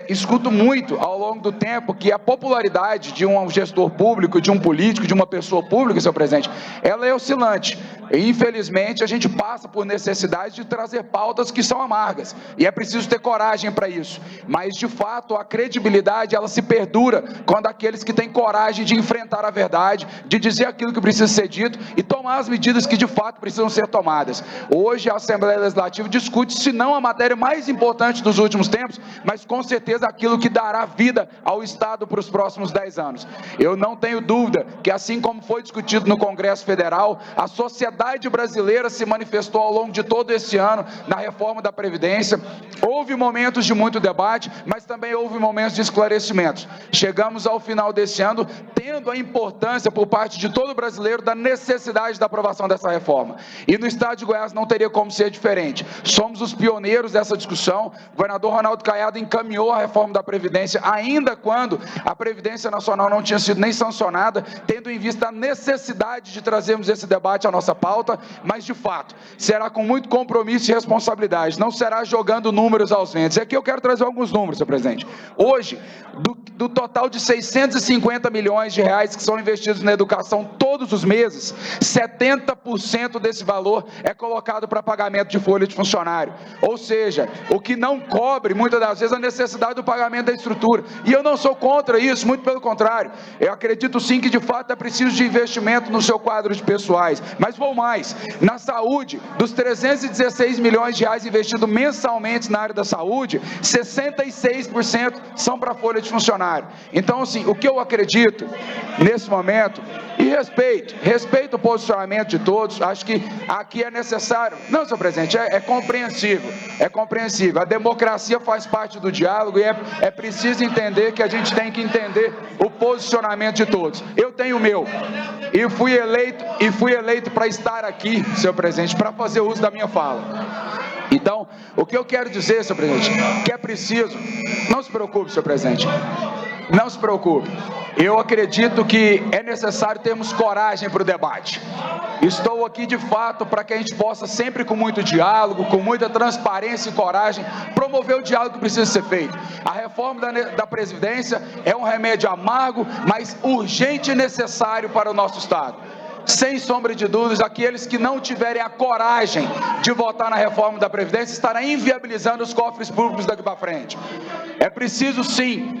Escuto muito, ao longo do tempo, que a popularidade de um gestor público, de um político, de uma pessoa pública, senhor presidente, ela é oscilante. E, infelizmente, a gente passa por necessidade de trazer pautas que são amargas. E é preciso ter coragem para isso. Mas, de fato, a credibilidade, ela se perdura quando aqueles que têm coragem de enfrentar a verdade, de dizer aquilo que precisa ser dito e tomar as medidas que, de fato, precisam ser tomadas. Hoje, a Assembleia Legislativa discute, se não a matéria mais importante dos últimos tempos, mas, com certeza, aquilo que dará vida ao Estado para os próximos 10 anos. Eu não tenho dúvida que, assim como foi discutido no Congresso Federal, a sociedade brasileira se manifestou ao longo de todo esse ano na reforma da Previdência. Houve momentos de muito debate, mas também houve momentos de esclarecimentos. Chegamos ao final desse ano tendo a importância por parte de todo brasileiro da necessidade da aprovação dessa reforma. E no Estado de Goiás não teria como ser diferente. Somos os pioneiros dessa discussão. O governador Ronaldo Caiado encaminhou a reforma da Previdência ainda quando a Previdência Nacional não tinha sido nem sancionada, tendo em vista a necessidade de trazermos esse debate à nossa pauta, mas, de fato, será com muito compromisso e responsabilidade, não será jogando números aos ventos. E aqui eu quero trazer alguns números, senhor presidente. Hoje, do total de 650 milhões de reais que são investidos na educação todos os meses, 70% desse valor é colocado para pagamento de folha de funcionário. Ou seja, o que não cobre, muitas das vezes, a necessidade do pagamento da estrutura. E eu não sou contra isso, muito pelo contrário. Eu acredito sim que, de fato, é preciso de investimento no seu quadro de pessoais. Mas vou mais. Na saúde, dos 316 milhões de reais investidos mensalmente na área da saúde, 66% são para folha de funcionário. Então, assim, o que eu acredito nesse momento, e respeito o posicionamento de todos, acho que aqui é necessário, não, senhor presidente, é compreensível, a democracia faz parte do diálogo e é preciso entender que a gente tem que entender o posicionamento de todos. Eu tenho o meu, e fui eleito para estar aqui, senhor presidente, para fazer uso da minha fala. Então, o que eu quero dizer, senhor presidente, que é preciso, não se preocupe, senhor presidente, não se preocupe, eu acredito que é necessário termos coragem para o debate. Estou aqui, de fato, para que a gente possa, sempre com muito diálogo, com muita transparência e coragem, promover o diálogo que precisa ser feito. A reforma da Previdência é um remédio amargo, mas urgente e necessário para o nosso Estado. Sem sombra de dúvidas, aqueles que não tiverem a coragem de votar na reforma da Previdência estarão inviabilizando os cofres públicos daqui para frente. É preciso sim,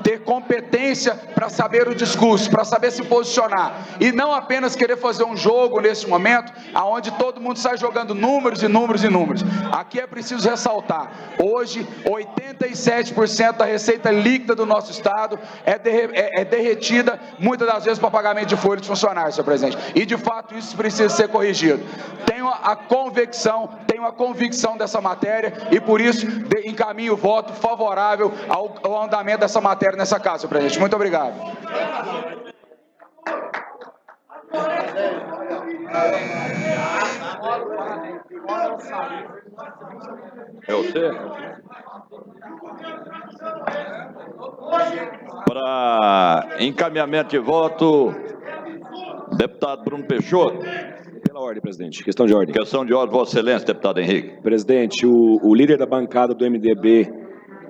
ter competência para saber o discurso, para saber se posicionar, e não apenas querer fazer um jogo nesse momento, onde todo mundo sai jogando números e números e números. Aqui é preciso ressaltar, hoje 87% da receita líquida do nosso Estado é derretida, muitas das vezes, para pagamento de folha de funcionários, senhor presidente, e de fato isso precisa ser corrigido. Tenho a convicção dessa matéria e por isso encaminho o voto favorável ao andamento dessa matéria nessa casa, senhor presidente. Muito obrigado. É você? Para encaminhamento de voto, deputado Bruno Peixoto. Pela ordem, presidente. Questão de ordem. Questão de ordem, Vossa Excelência, deputado Henrique. Presidente, o líder da bancada do MDB,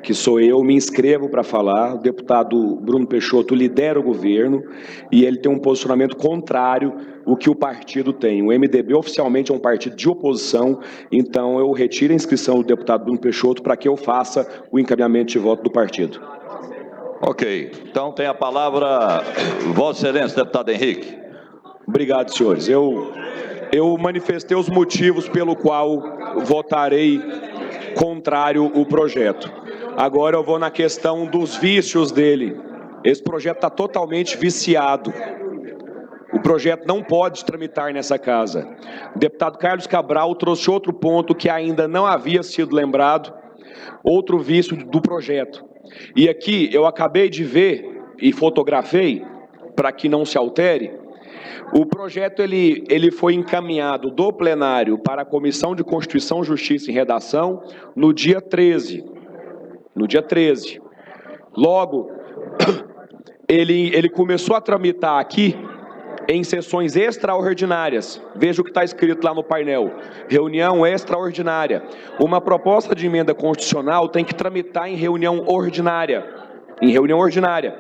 que sou eu, me inscrevo para falar. O deputado Bruno Peixoto lidera o governo e ele tem um posicionamento contrário ao que o partido tem. O MDB oficialmente é um partido de oposição, então eu retiro a inscrição do deputado Bruno Peixoto para que eu faça o encaminhamento de voto do partido. Ok. Então tem a palavra Vossa Excelência, deputado Henrique. Obrigado, senhores. Eu manifestei os motivos pelo qual votarei contrário o projeto. Agora eu vou na questão dos vícios dele. Esse projeto está totalmente viciado. O projeto não pode tramitar nessa casa. O deputado Carlos Cabral trouxe outro ponto que ainda não havia sido lembrado, outro vício do projeto. E aqui eu acabei de ver e fotografei, para que não se altere, o projeto ele foi encaminhado do plenário para a Comissão de Constituição, Justiça e Redação no dia 13. No dia 13. Logo, ele começou a tramitar aqui em sessões extraordinárias. Veja o que está escrito lá no painel. Reunião extraordinária. Uma proposta de emenda constitucional tem que tramitar em reunião ordinária. Em reunião ordinária.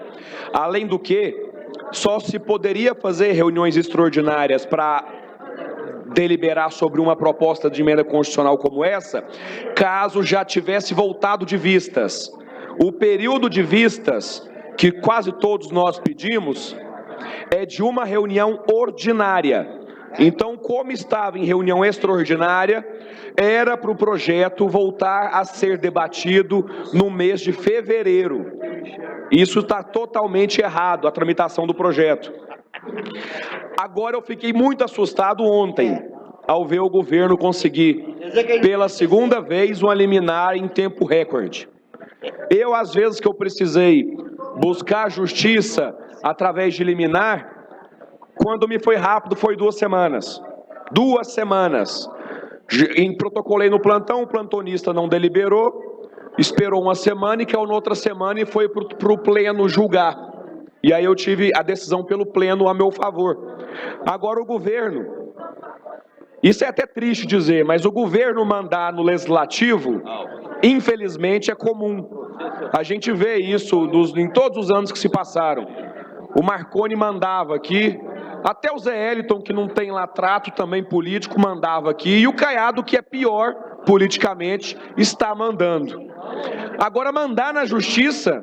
Além do que, só se poderia fazer reuniões extraordinárias para deliberar sobre uma proposta de emenda constitucional como essa, caso já tivesse voltado de vistas. O período de vistas que quase todos nós pedimos é de uma reunião ordinária. Então, como estava em reunião extraordinária, era para o projeto voltar a ser debatido no mês de fevereiro. Isso está totalmente errado, a tramitação do projeto. Agora, eu fiquei muito assustado ontem, ao ver o governo conseguir, pela segunda vez, uma liminar em tempo recorde. Eu, às vezes que eu precisei buscar justiça através de liminar, quando me foi rápido, foi 2 semanas. 2 semanas. Protocolei no plantão, o plantonista não deliberou, esperou 1 semana e caiu na outra semana e foi para o pleno julgar. E aí eu tive a decisão pelo pleno a meu favor. Agora o governo, isso é até triste dizer, mas o governo mandar no legislativo, infelizmente é comum. A gente vê isso em todos os anos que se passaram. O Marconi mandava aqui, até o Zé Eliton, que não tem lá trato também político, mandava aqui, e o Caiado, que é pior politicamente, está mandando. Agora, mandar na justiça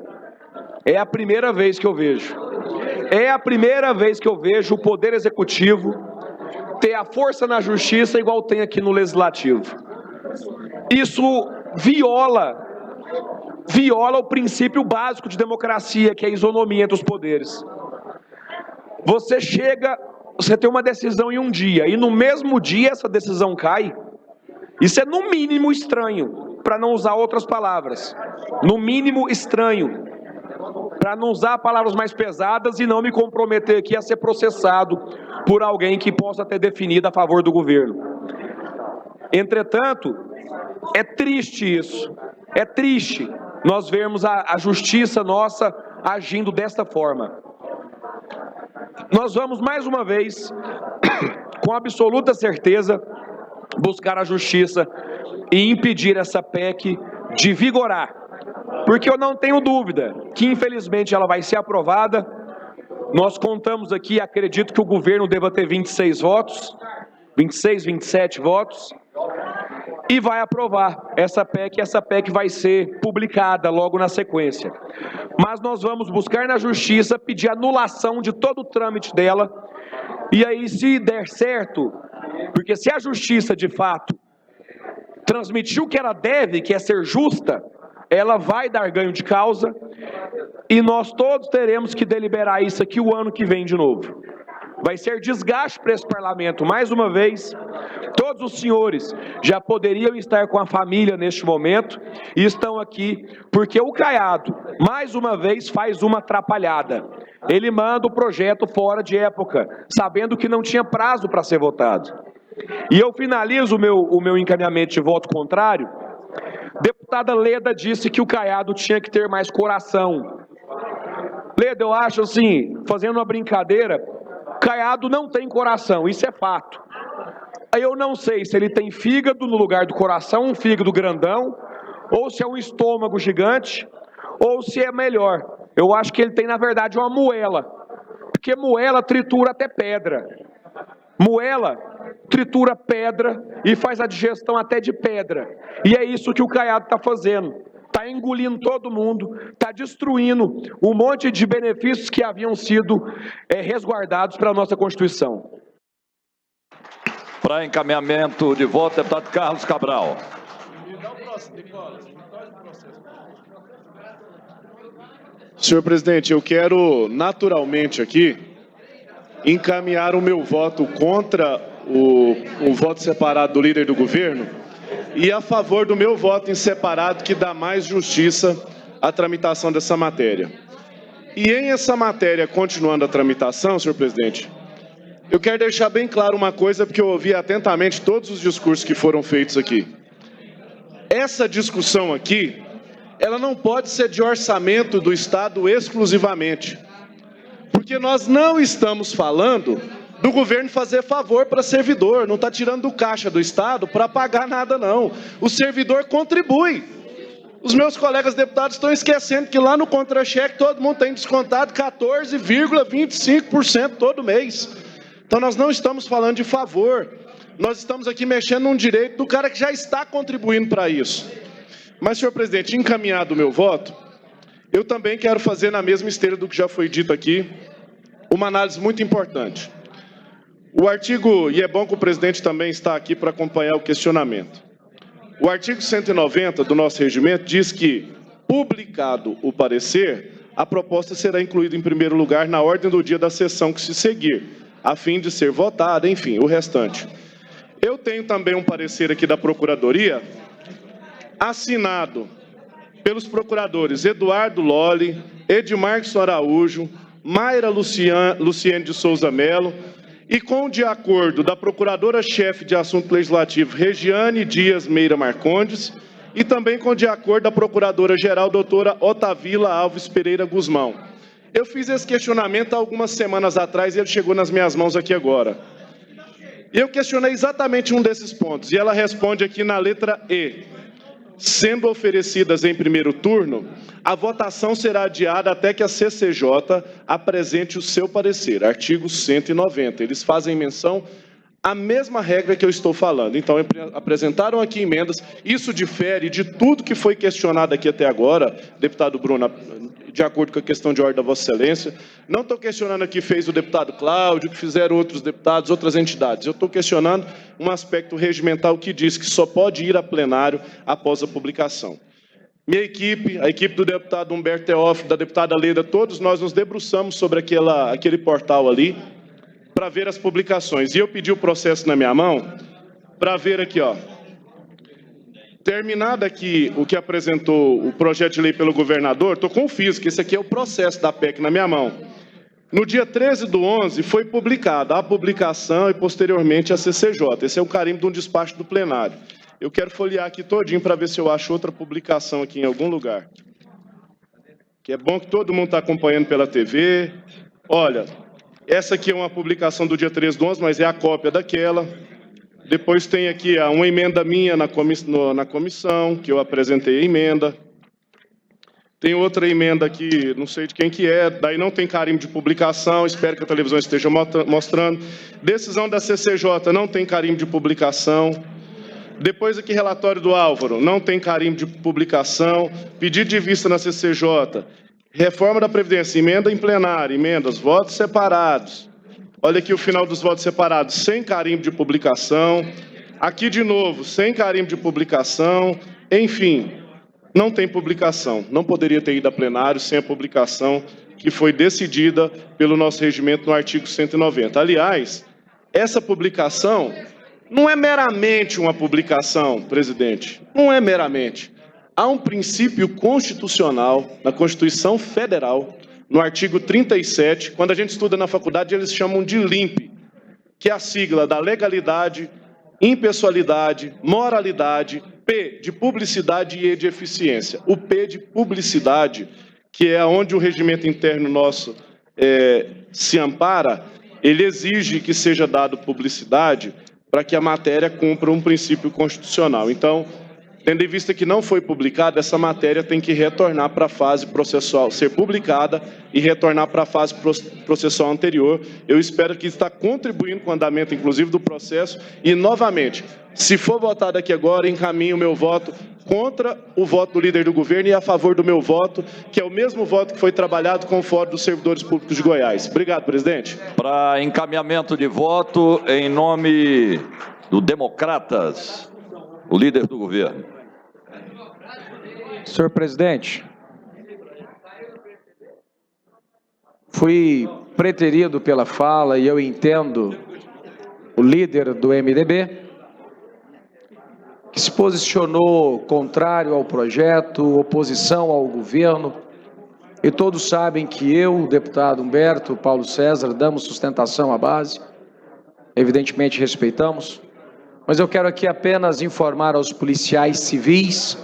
é a primeira vez que eu vejo. É a primeira vez que eu vejo o Poder Executivo ter a força na justiça igual tem aqui no Legislativo. Isso viola o princípio básico de democracia, que é a isonomia entre os poderes. você tem uma decisão em um dia, e no mesmo dia essa decisão cai. Isso é no mínimo estranho, para não usar outras palavras. No mínimo estranho, para não usar palavras mais pesadas e não me comprometer aqui a ser processado por alguém que possa ter definido a favor do governo. Entretanto, é triste isso, é triste nós vermos a justiça nossa agindo desta forma. Nós vamos mais uma vez, com absoluta certeza, buscar a justiça e impedir essa PEC de vigorar. Porque eu não tenho dúvida que, infelizmente, ela vai ser aprovada. Nós contamos aqui, acredito que o governo deva ter 26 votos, 26, 27 votos, e vai aprovar essa PEC, e essa PEC vai ser publicada logo na sequência. Mas nós vamos buscar na justiça, pedir anulação de todo o trâmite dela, e aí, se der certo, porque se a justiça, de fato, transmitiu o que ela deve, que é ser justa, ela vai dar ganho de causa, e nós todos teremos que deliberar isso aqui o ano que vem de novo. Vai ser desgaste para esse parlamento, mais uma vez. Todos os senhores já poderiam estar com a família neste momento, e estão aqui porque o Caiado, mais uma vez, faz uma atrapalhada. Ele manda o projeto fora de época, sabendo que não tinha prazo para ser votado. E eu finalizo o meu encaminhamento de voto contrário. Deputada Leda disse que o Caiado tinha que ter mais coração. Leda, eu acho assim, fazendo uma brincadeira, Caiado não tem coração, isso é fato. Aí eu não sei se ele tem fígado no lugar do coração, um fígado grandão, ou se é um estômago gigante, ou se é melhor. Eu acho que ele tem, na verdade, uma moela, porque moela tritura até pedra. Moela tritura pedra e faz a digestão até de pedra. E é isso que o Caiado está fazendo. Está engolindo todo mundo, está destruindo um monte de benefícios que haviam sido resguardados pela nossa Constituição. Para encaminhamento de voto, deputado Carlos Cabral. Senhor presidente, eu quero naturalmente aqui encaminhar o meu voto contra o voto separado do líder do governo e a favor do meu voto em separado, que dá mais justiça à tramitação dessa matéria. E em essa matéria, continuando a tramitação, senhor presidente, eu quero deixar bem claro uma coisa, porque eu ouvi atentamente todos os discursos que foram feitos aqui. Essa discussão aqui, ela não pode ser de orçamento do Estado exclusivamente, porque nós não estamos falando do governo fazer favor para servidor, não está tirando do caixa do Estado para pagar nada, não. O servidor contribui. Os meus colegas deputados estão esquecendo que lá no contra-cheque todo mundo tem descontado 14,25% todo mês. Então nós não estamos falando de favor, nós estamos aqui mexendo num direito do cara que já está contribuindo para isso. Mas, senhor presidente, encaminhado o meu voto, eu também quero fazer na mesma esteira do que já foi dito aqui, uma análise muito importante. O artigo, e é bom que o presidente também está aqui para acompanhar o questionamento. O artigo 190 do nosso regimento diz que, publicado o parecer, a proposta será incluída em primeiro lugar na ordem do dia da sessão que se seguir, a fim de ser votada, enfim, o restante. Eu tenho também um parecer aqui da Procuradoria, assinado pelos procuradores Eduardo Lolli, Edmarson Araújo, Mayra Luciene de Souza Melo, e com de acordo da Procuradora-Chefe de Assunto Legislativo, Regiane Dias Meira Marcondes, e também com de acordo da Procuradora-Geral, doutora Otavila Alves Pereira Guzmão. Eu fiz esse questionamento há algumas semanas atrás e ele chegou nas minhas mãos aqui agora. E eu questionei exatamente um desses pontos, e ela responde aqui na letra E. Sendo oferecidas em primeiro turno, a votação será adiada até que a CCJ apresente o seu parecer. Artigo 190. Eles fazem menção à mesma regra que eu estou falando. Então, apresentaram aqui emendas. Isso difere de tudo que foi questionado aqui até agora, deputado Bruno, de acordo com a questão de ordem da Vossa Excelência. Não estou questionando aqui que fez o deputado Cláudio, que fizeram outros deputados, outras entidades. Eu estou questionando um aspecto regimental que diz que só pode ir a plenário após a publicação. Minha equipe, a equipe do deputado Humberto Teófilo, da deputada Leda, todos nós nos debruçamos sobre aquele portal ali para ver as publicações. E eu pedi o processo na minha mão para ver aqui, ó. Terminado aqui o que apresentou o projeto de lei pelo governador, estou com o físico, esse aqui é o processo da PEC na minha mão. No dia 13/11 foi publicada a publicação e posteriormente a CCJ. Esse é o carimbo de um despacho do plenário. Eu quero folhear aqui todinho para ver se eu acho outra publicação aqui em algum lugar. Que é bom que todo mundo está acompanhando pela TV. Olha, essa aqui é uma publicação do dia 13/11, mas é a cópia daquela. Depois tem aqui uma emenda minha na comissão, que eu apresentei a emenda. Tem outra emenda aqui, não sei de quem que é, daí não tem carimbo de publicação, espero que a televisão esteja mostrando. Decisão da CCJ, não tem carimbo de publicação. Depois aqui, relatório do Álvaro, não tem carimbo de publicação. Pedido de vista na CCJ. Reforma da Previdência, emenda em plenário, emendas, votos separados. Olha aqui o final dos votos separados, sem carimbo de publicação. Aqui de novo, sem carimbo de publicação. Enfim, não tem publicação. Não poderia ter ido a plenário sem a publicação que foi decidida pelo nosso regimento no artigo 190. Aliás, essa publicação não é meramente uma publicação, presidente. Não é meramente. Há um princípio constitucional na Constituição Federal, no artigo 37, quando a gente estuda na faculdade, eles chamam de LIMP, que é a sigla da legalidade, impessoalidade, moralidade, P de publicidade e E de eficiência. O P de publicidade, que é onde o regimento interno nosso se ampara, ele exige que seja dado publicidade para que a matéria cumpra um princípio constitucional. Então, tendo em vista que não foi publicada, essa matéria tem que retornar para a fase processual, ser publicada e retornar para a fase processual anterior. Eu espero que está contribuindo com o andamento, inclusive, do processo. E, novamente, se for votado aqui agora, encaminho o meu voto contra o voto do líder do governo e a favor do meu voto, que é o mesmo voto que foi trabalhado com o Fórum dos Servidores Públicos de Goiás. Obrigado, presidente. Para encaminhamento de voto, em nome do Democratas, o líder do governo. Senhor presidente, fui preterido pela fala e eu entendo o líder do MDB, que se posicionou contrário ao projeto, oposição ao governo, e todos sabem que eu, o deputado Humberto, Paulo César, damos sustentação à base, evidentemente respeitamos, mas eu quero aqui apenas informar aos policiais civis,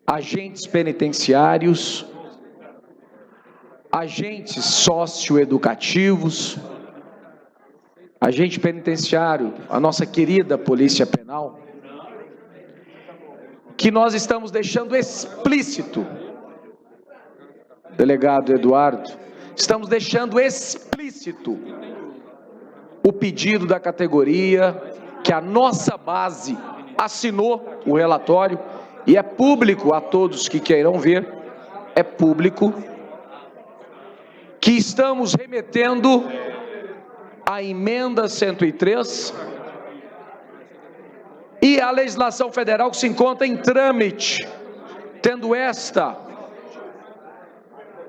agentes penitenciários, agentes socioeducativos, agente penitenciário, a nossa querida Polícia Penal, que nós estamos deixando explícito, delegado Eduardo, estamos deixando explícito o pedido da categoria, que a nossa base assinou o relatório, e é público a todos que queiram ver, é público, que estamos remetendo a emenda 103 e a legislação federal que se encontra em trâmite, tendo esta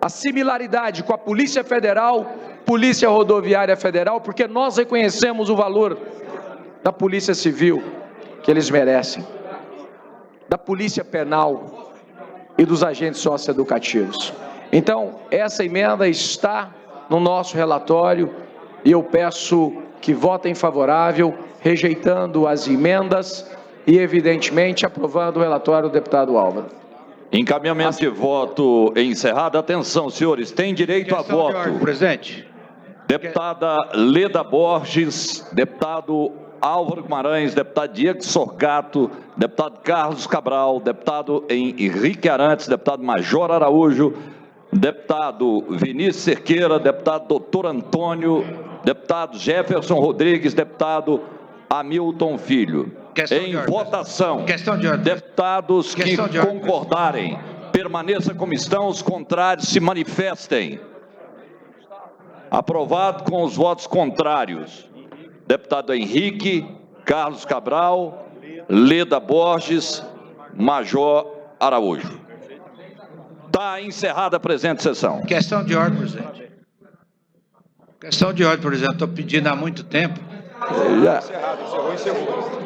a similaridade com a Polícia Federal, Polícia Rodoviária Federal, porque nós reconhecemos o valor da Polícia Civil que eles merecem, da Polícia Penal e dos agentes socioeducativos. Então, essa emenda está no nosso relatório e eu peço que votem favorável, rejeitando as emendas e, evidentemente, aprovando o relatório do deputado Álvaro. Encaminhamento de voto encerrado. Atenção, senhores, tem direito a voto. Ordem, presidente. Deputada Leda Borges, deputado Álvaro Guimarães, deputado Diego Sorgato, deputado Carlos Cabral, deputado Henrique Arantes, deputado Major Araújo, deputado Vinícius Cerqueira, deputado Doutor Antônio, deputado Jefferson Rodrigues, deputado Hamilton Filho. Em votação, deputados que concordarem, permaneçam como estão, os contrários se manifestem. Aprovado com os votos contrários. Deputado Henrique, Carlos Cabral, Leda Borges, Major Araújo. Está encerrada a presente sessão. Questão de ordem, presidente. Questão de ordem, por exemplo, estou pedindo há muito tempo. Já. Encerrou.